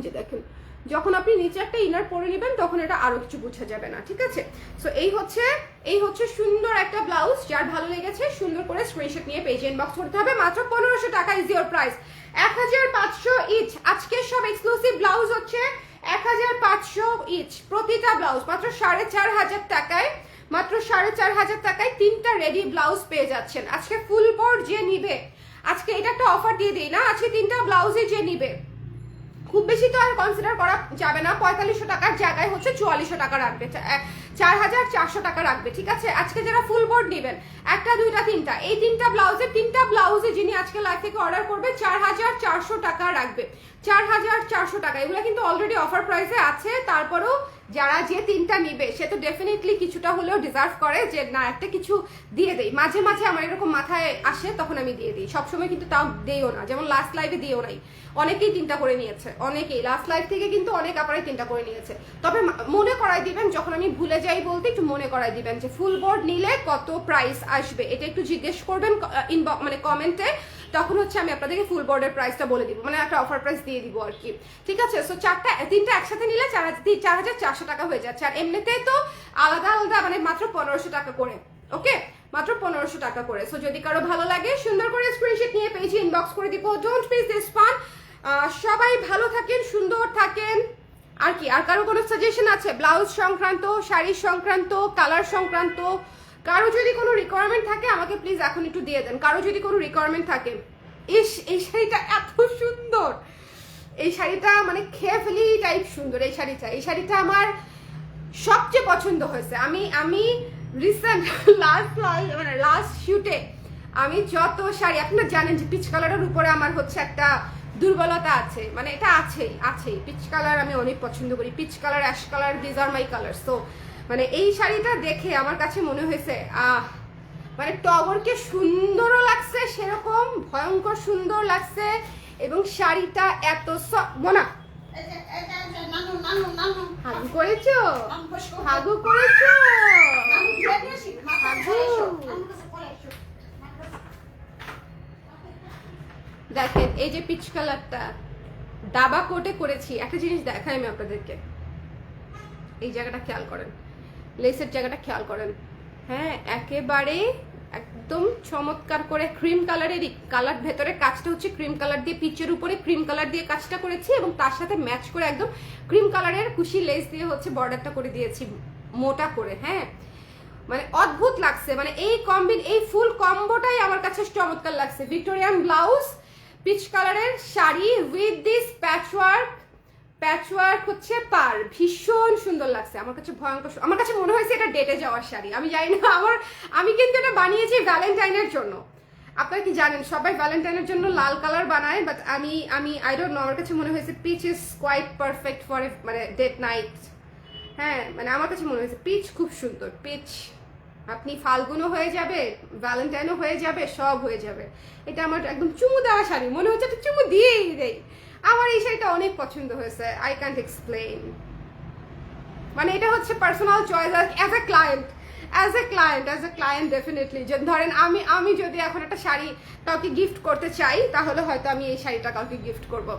Speaker 1: যে দেখেন যখন আপনি নিচে একটা ইনার পরে নেবেন তখন এটা আরো কিছু বোঝা যাবে না। ঠিক আছে, সো এই হচ্ছে সুন্দর একটা ব্লাউজ। যার ভালো লেগেছে সুন্দর করে স্ক্রিনশট নিয়ে পেজে ইনবক্স করতে হবে। মাত্র 1500 টাকা ইজ ইওর প্রাইস। 1500 ইচ। আজকে সব এক্সক্লুসিভ ব্লাউজ হচ্ছে 1500 ইচ প্রতিটা ব্লাউজ, মাত্র 4500 টাকায়। মাত্র 4500 টাকায় 3টা রেডি ব্লাউজ পেয়ে যাচ্ছেন। আজকে ফুল বোর্ড যে নিবে, আজকে এটা একটা অফার দিয়ে দিই না, আজকে 3টা ব্লাউজে যে নিবে, খুব বেশি তো আর কনসিডার করা যাবে না। 4500 টাকার জায়গায় হচ্ছে 4400 টাকা রাখবে, 4400 টাকা রাখবে। ঠিক আছে, আজকে যারা ফুল বোর্ড নেবেন, একটা দুইটা তিনটা, এই 3টা ব্লাউজে যিনি আজকে লাইভ থেকে অর্ডার করবে 4400 টাকা রাখবে। 4400 টাকা, এগুলো কিন্তু অলরেডি অফার প্রাইসে আছে। তারপরেও যারা যে 3টা নিবে সে তো ডেফিনেটলি কিছুটা হলেও ডিজার্ভ করে যে না একটা কিছু দিয়ে দেই। মাঝে মাঝে আমার এরকম মাথায় আসে, তখন আমি দিয়ে দিই। সবসময় কিন্তু তাও দেইও না, যেমন লাস্ট লাইভে দিও নাই, অনেকেই 3টা করে নিয়েছে, অনেকেই লাস্ট লাইভ থেকে কিন্তু অনেক আপনারাই 3টা করে নিয়েছে। তবে মনে করাই দিবেন, যখন আমি ভুলে যাই বলতে একটু মনে করাই দিবেন যে ফুল বোর্ড নিলে কত প্রাইস আসবে, এটা একটু জিজ্ঞেস করবেন মানে কমেন্টে, তখন হচ্ছে আমি আপনাদেরকে ফুল বোর্ডের প্রাইসটা বলে দিব, মানে একটা অফার প্রাইস দিয়ে দিব আর কি। ঠিক আছে, সো 3টা একসাথে নিলে 4400 টাকা হয়ে যাচ্ছে। আর এমনিতেই তো আলাদা আলাদা মানে মাত্র 1500 টাকা করে। ওকে, মাত্র 1500 টাকা করে। সো যদি কারো ভালো লাগে সুন্দর করে স্ক্রিনশট নিয়ে পেজে ইনবক্স করে দিব। Don't miss this fun. সবাই ভালো থাকেন, সুন্দর থাকেন। আর কি, আর কারো কোনো সাজেশন আছে ব্লাউজ সংক্রান্ত, শাড়ি সংক্রান্ত, কালার সংক্রান্ত? কারো যদি কোনো রিকোয়ারমেন্ট থাকে আমাকে প্লিজ এখন একটু দিয়ে দেন, কারো যদি কোনো রিকোয়ারমেন্ট থাকে। এই শাড়িটা এত সুন্দর, এই শাড়িটা মানে খেয়ে ফেলি টাইপ সুন্দর। এই শাড়িটা আমার সবচেয়ে পছন্দ হয়েছে। আমি রিসেন্ট লাস্ট শুটে আমি যত শাড়ি, আপনারা জানেন যে পিচ কালারের উপরে আমার হচ্ছে একটা দুর্বলতা আছে, মানে এটা আছেই। পিচ কালার আমি অনেক পছন্দ করি, peach colour, ash colour, these are my colour. So মানে এই শাড়িটা দেখে আমার কাছে মনে হয়েছে মানে টগরকে সুন্দরও লাগছে, সেরকম ভয়ঙ্কর সুন্দর লাগছে। এবং শাড়িটা এত মোনা হাগু করেছো, হাগু করেছো, হাগু। দেখেন এই যে পিচ কালারটা দাবা কোটে করেছি। একটা জিনিস দেখাই আমি আপনাদেরকে, এই জায়গাটা খেয়াল করেন, লেসের জায়গাটা খেয়াল করেন। হ্যাঁ, একেবারে একদম চমৎকার করে ক্রিম কালারেরই কালার, ভেতরে কাজটা হচ্ছে ক্রিম কালার দিয়ে, পিচের উপরে ক্রিম কালার দিয়ে কাজটা করেছি এবং তার সাথে ম্যাচ করে একদম ক্রিম কালারের কুশি লেস দিয়ে হচ্ছে বর্ডারটা করে দিয়েছি মোটা করে। হ্যাঁ, মানে অদ্ভুত লাগছে, মানে এই ফুল কম্বোটাই আমার কাছে চমৎকার লাগছে। ভিক্টোরিয়ান ব্লাউজ, পিচ কালারের শাড়ি উইথ দিস প্যাচওয়ার্ক হচ্ছে পার, ভীষণ সুন্দর লাগছে আমার কাছে, ভয়ঙ্কর। আমার কাছে মনে হয়েছে এটা ডেটে যাওয়ার শাড়ি, আমি জানি না। আমি কিন্তু এটা বানিয়েছি ভ্যালেন্টাইনের জন্য। আপনারা কি জানেন সবাই ভ্যালেন্টাইনের জন্য লাল কালার বানায়, বাট আমি আই ডোন্ট নো, আমার কাছে মনে হয়েছে peach is quite perfect for মানে ডেট নাইট। হ্যাঁ, মানে আমার কাছে মনে হয়েছে পিচ খুব সুন্দর। পিচ আপনি ফাল্গুনও হয়ে যাবে, ভ্যালেন্টাইনও হয়ে যাবে, সব হয়ে যাবে। এটা আমার একদম চুমু দেওয়া শাড়ি, মনে হচ্ছে একটা চুমু দিয়েই দেই। আমার এই শাড়িটা অনেক পছন্দ হয়েছে, আই ক্যান্ট এক্সপ্লেইন। মানে এটা হচ্ছে personal choice as a client definitely. যে ধরেন আমি যদি এখন একটা শাড়ি কাউকে গিফট করতে চাই, তাহলে হয়তো আমি এই শাড়িটা কাউকে গিফট করব,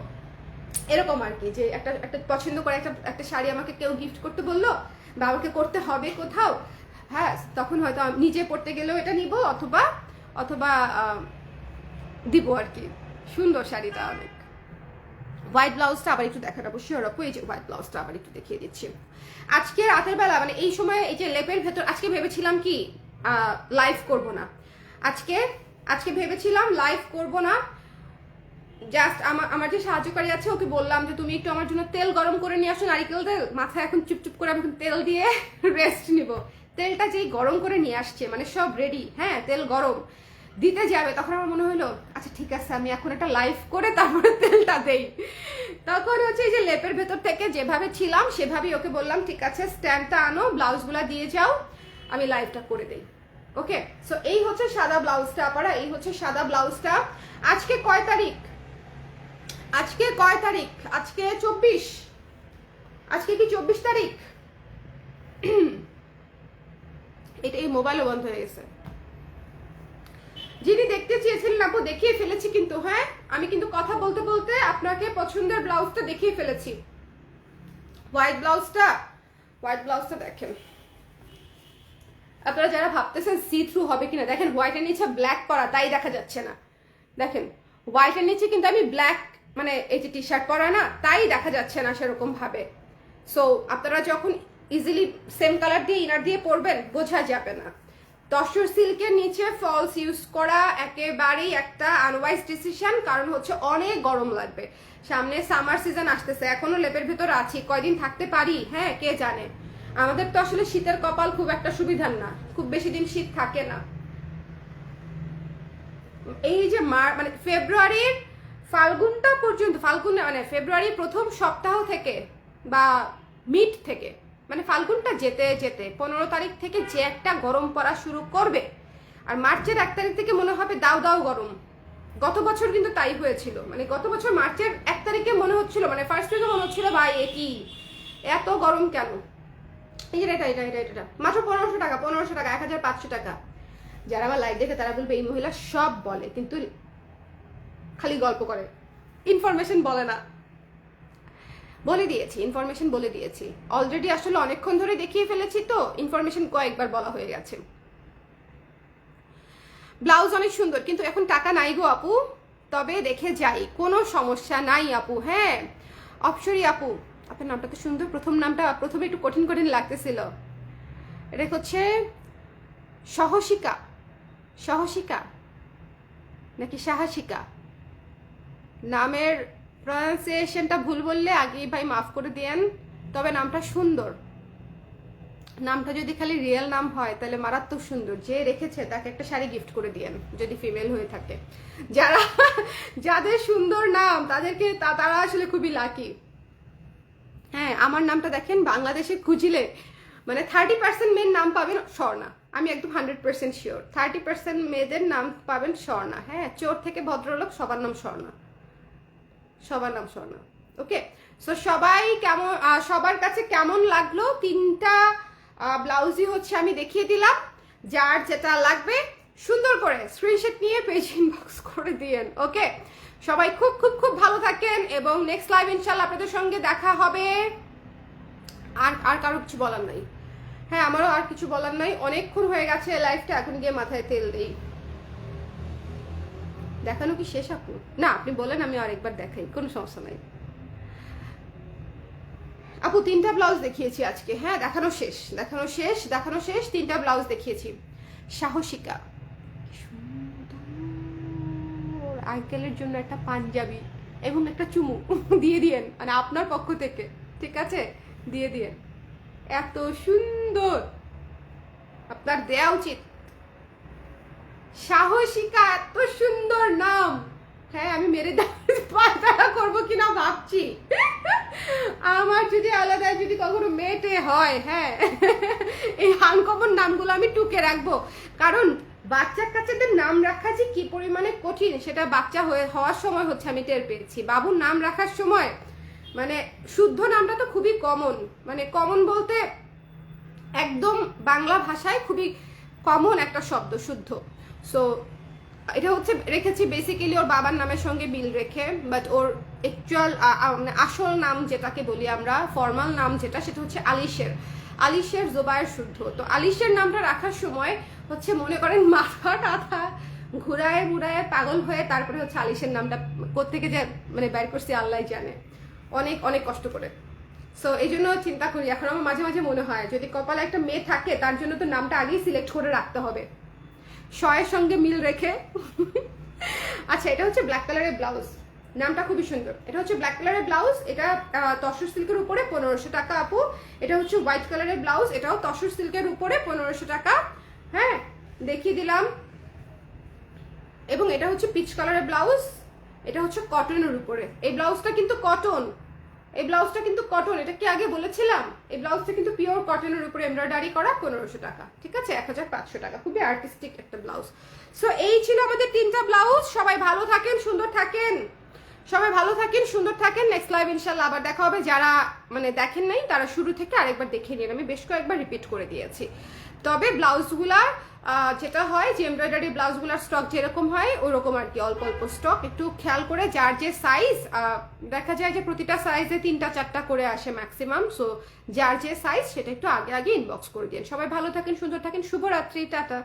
Speaker 1: এরকম আর কি। যে একটা পছন্দ করে একটা শাড়ি আমাকে কেউ গিফট করতে বললো বা আমাকে করতে হবে কোথাও, হ্যাঁ, তখন হয়তো নিজে পড়তে গেলেও এটা নিব, অথবা দিব আর কি। সুন্দর শাড়িটা অনেক। হোয়াইট ব্লাউজটা আবার একটু দেখাবো, শিওর আপু। এই যে হোয়াইট ব্লাউজটা আবার একটু দেখিয়ে দিচ্ছি। আজকে রাতের বেলা, মানে এই সময় এই যে লেপের ভেতর, আজকে ভেবেছিলাম কি লাইভ করব না, আজকে ভেবেছিলাম লাইভ করব না। জাস্ট আমার যে সাহায্যকারী আছে ওকে বললাম যে তুমি একটু আমার জন্য তেল গরম করে নিয়ে আসো, নারিকেল তেল। মাথায় এখন চুপচুপ করে আমি তেল দিয়ে রেস্ট নিব। তেলটা যেই গরম করে নিয়ে আসছে, মানে সব রেডি, হ্যাঁ, তেল গরম দিতে যাবে, তখন আমার মনে হলো আচ্ছা ঠিক আছে, আমি এখন একটা লাইভ করে তারপরে তেলটা দেই। তখন হচ্ছে এই যে লেপের ভেতর থেকে যেভাবে ছিলাম সেভাবেই ওকে বললাম ঠিক আছে স্ট্যান্ডটা আনো, ব্লাউজগুলা দিয়ে যাও, আমি লাইভটা করে দেই। ওকে, সো এই হচ্ছে সাদা ব্লাউজটা আপনারা, এই হচ্ছে সাদা ব্লাউজটা। আজকে কয় তারিখ? আজকে 24। আজকে কি 24 তারিখ? এটা এই মোবাইলও বন্ধ হয়ে গেছে। যিনি দেখতে চেয়েছিলেন আপু দেখিয়ে ফেলেছি কিন্তু। হ্যাঁ, আমি কিন্তু কথা বলতে বলতে আপনাকে পছন্দের ব্লাউজটা দেখিয়ে ফেলেছি। হোয়াইট ব্লাউজটা দেখেন। আপনারা যারা ভাবতেছেন সি থ্রু হবে কিনা, দেখেন হোয়াইটের নিচে ব্ল্যাক করা, তাই দেখা যাচ্ছে না। দেখেন হোয়াইটের নিচে কিন্তু আমি ব্ল্যাক, মানে এই যে টি শার্ট পরা না, তাই দেখা যাচ্ছে না সেরকম ভাবে। সো আপনারা যখন ইজিলি সেম কালার দিয়ে ইনার দিয়ে পরবেন, বোঝা যাবে না। তসর সিল্কের নিচে ফলস ইউজ করা একেবারেই একটা আনওয়াইজ ডিসিশন, কারণ হচ্ছে অনেক গরম লাগবে। সামনে সামার সিজন আসতেছে, এখনো লেপের ভেতর আছি, কয়দিন থাকতে পারি, হ্যাঁ, কে জানে। আমাদের তো আসলে শীতের কপাল খুব একটা সুবিধার না, খুব বেশি দিন শীত থাকে না। এই যে মানে ফেব্রুয়ারির ফাল্গুনটা পর্যন্ত, মানে ফেব্রুয়ারির প্রথম সপ্তাহ থেকে বা মিড থেকে, মানে ফাল্গুনটা যেতে যেতে 15 তারিখ থেকে যে একটা গরম পড়া শুরু করবে, আর মার্চের 1 তারিখ থেকে মনে হবে দাও দাও গরম। গত বছর কিন্তু তাই হয়েছিল, মানে গত বছর মার্চের 1 তারিখে মনে হচ্ছিল, মানে ফার্স্ট উইকে মনে হচ্ছিল ভাই এ কি এত গরম কেন। এই যে এটা মাত্র 1500 টাকা, 1500 টাকা। যারা আবার লাইভ দেখে তারা বলবে এই মহিলা সব বলে কিন্তু খালি গল্প করে, ইনফরমেশন বলে না। ইনফরমেশন বলে দিয়েছি অলরেডি, আসলে অনেকক্ষণ ধরে দেখিয়ে ফেলেছি তো ইনফরমেশন কয়েকবার বলা হয়ে গেছে। ব্লাউজ অনেক সুন্দর, কিন্তু এখন টাকা নাই গো আপু, তবে দেখে যাই, কোনো সমস্যা নাই আপু। হ্যাঁ, অপসরি আপু, আপনার নামটা তো সুন্দর, প্রথমে একটু কঠিন লাগতেছিল। এটা হচ্ছে সহসিকা নাকি সাহসিকা, নামের প্রনাউন্সিয়েশনটা ভুল বললে আগেই ভাই মাফ করে দিয়েন, তবে নামটা সুন্দর। নামটা যদি খালি রিয়েল নাম হয় তাহলে মারাত্মক সুন্দর। যে রেখেছে তাকে একটা শাড়ি গিফট করে দিয়েন যদি ফিমেল হয়ে থাকে। যাদের সুন্দর নাম তাদেরকে তারা আসলে খুবই লাকি। হ্যাঁ, আমার নামটা দেখেন বাংলাদেশে খুঁজলে মানে 30% মেয়ের নাম পাবেন স্বর্ণা, আমি একদম 100% শিওর 30% মেয়েদের নাম পাবেন স্বর্ণা। হ্যাঁ, চোর থেকে ভদ্রলোক সবার নাম স্বর্ণা। ওকে, সো সবাই কেমন, সবার কাছে কেমন লাগলো 3টা ব্লাউজই হচ্ছে আমি দেখিয়ে দিলাম। যার যেটা লাগবে সুন্দর করে স্ক্রিনশট নিয়ে পেজ ইনবক্স করে দিয়েন। ওকে, সবাই খুব খুব খুব ভালো থাকেন এবং নেক্সট লাইভ ইনশাল্লাহ আপনাদের সঙ্গে দেখা হবে। আর কারো কিছু বলার নাই। হ্যাঁ, আমারও আর কিছু বলার নাই, অনেকক্ষণ হয়ে গেছে লাইভটা, এখন গিয়ে মাথায় তেল দেই। দেখানো কি শেষ আপু? না, আপনি বলেন, আমি আরেকবার দেখাই, কোনো সমস্যা নাই আপু। 3টা ব্লাউজ দেখিয়েছি আজকে। হ্যাঁ, দেখানো শেষ, দেখানো শেষ, দেখানো শেষ। 3টা ব্লাউজ দেখিয়েছি। সাহসিকা, সুন্দর আঙ্কেলের জন্য একটা পাঞ্জাবি এবং একটা চুমু দিয়ে দিয়েন, মানে আপনার পক্ষ থেকে, ঠিক আছে? দিয়ে দিয়েন, এত সুন্দর, আপনার দেয়া উচিত। সাহসিকা, এত সুন্দর নাম। হ্যাঁ, আমি মেরে পাল্টা করবো কিনা ভাবছি। আমার যদি আলাদা যদি কখনো মেয়েটে হয়, হ্যাঁ, এই আনকমন নামগুলো আমি টুকে রাখবো, কারণ বাচ্চা কাচ্চাদের নাম রাখা যে কি পরিমাণে কঠিন সেটা বাচ্চা হওয়ার সময় হচ্ছে আমি টের পেয়েছি। বাবুর নাম রাখার সময় মানে শুদ্ধ নামটা তো খুবই কমন, মানে কমন বলতে একদম বাংলা ভাষায় খুবই কমন একটা শব্দ, শুদ্ধ। সো এটা হচ্ছে রেখেছি বেসিক্যালি ওর বাবার নামের সঙ্গে মিল রেখে, বাট ওর অ্যাকচুয়াল আসল নাম যেটাকে বলি আমরা, ফর্মাল নাম যেটা, সেটা হচ্ছে আলিশের। আলিশের জোবায়ের শুদ্ধ। তো আলিশের নামটা রাখার সময় হচ্ছে মনে করেন মাথা টাথা ঘুরায় ঘুরায় পাগল হয়ে তারপরে হচ্ছে আলিশের নামটা কোত্থেকে যে মানে বের করছি আল্লাহ জানে, অনেক অনেক কষ্ট করে। সো এই জন্য চিন্তা করি, এখন আমার মাঝে মাঝে মনে হয় যদি কপালে একটা মেয়ে থাকে তার জন্য তো নামটা আগেই সিলেক্ট করে রাখতে হবে, শয়ের সঙ্গে মিল রেখে। আচ্ছা, এটা হচ্ছে ব্ল্যাক কালারের ব্লাউজ, নামটা খুবই সুন্দর। এটা হচ্ছে ব্ল্যাক কালারের ব্লাউজ, এটা তসর সিল্কের উপরে 1500 টাকা আপু। এটা হচ্ছে হোয়াইট কালারের ব্লাউজ, এটাও তসর সিল্কের উপরে 1500 টাকা। হ্যাঁ, দেখিয়ে দিলাম। এবং এটা হচ্ছে পিচ কালারের ব্লাউজ, এটা হচ্ছে কটনের উপরে। এই ব্লাউজটা কিন্তু কটন, এই ব্লাউজটা কিন্তু কটন, এটা কি আগে বলেছিলাম? এই ব্লাউজটা কিন্তু পিওর কটনের উপরে এমব্রয়ডারি করা, 1500 টাকা, ঠিক আছে? 1500 টাকা, খুবই আর্টিস্টিক একটা ব্লাউজ। সো এই ছিল আমাদের 3টা ব্লাউজ। সবাই ভালো থাকেন, সুন্দর থাকেন, সবাই ভালো থাকেন, সুন্দর থাকেন। নেক্সট লাইভ ইনশাল্লাহ আবার দেখা হবে। যারা মানে দেখেন নাই তারা শুরু থেকে আরেকবার দেখে নিন, আমি বেশ কয়েকবার রিপিট করে দিয়েছি। তবে ব্লাউজগুলার যেটা হয় যে এমব্রয়ডারি ব্লাউজগুলোর স্টক যেরকম হয় ওরকম আর কি, অল্প অল্প স্টক। একটু খেয়াল করে যার যে সাইজ, দেখা যায় যে প্রতিটা সাইজে 3টা 4টা করে আসে ম্যাক্সিমাম। সো যার যে সাইজ সেটা একটু আগে আগে ইনবক্স করে দিন। সবাই ভালো থাকেন, সুন্দর থাকেন, শুভরাত্রি, টাটা।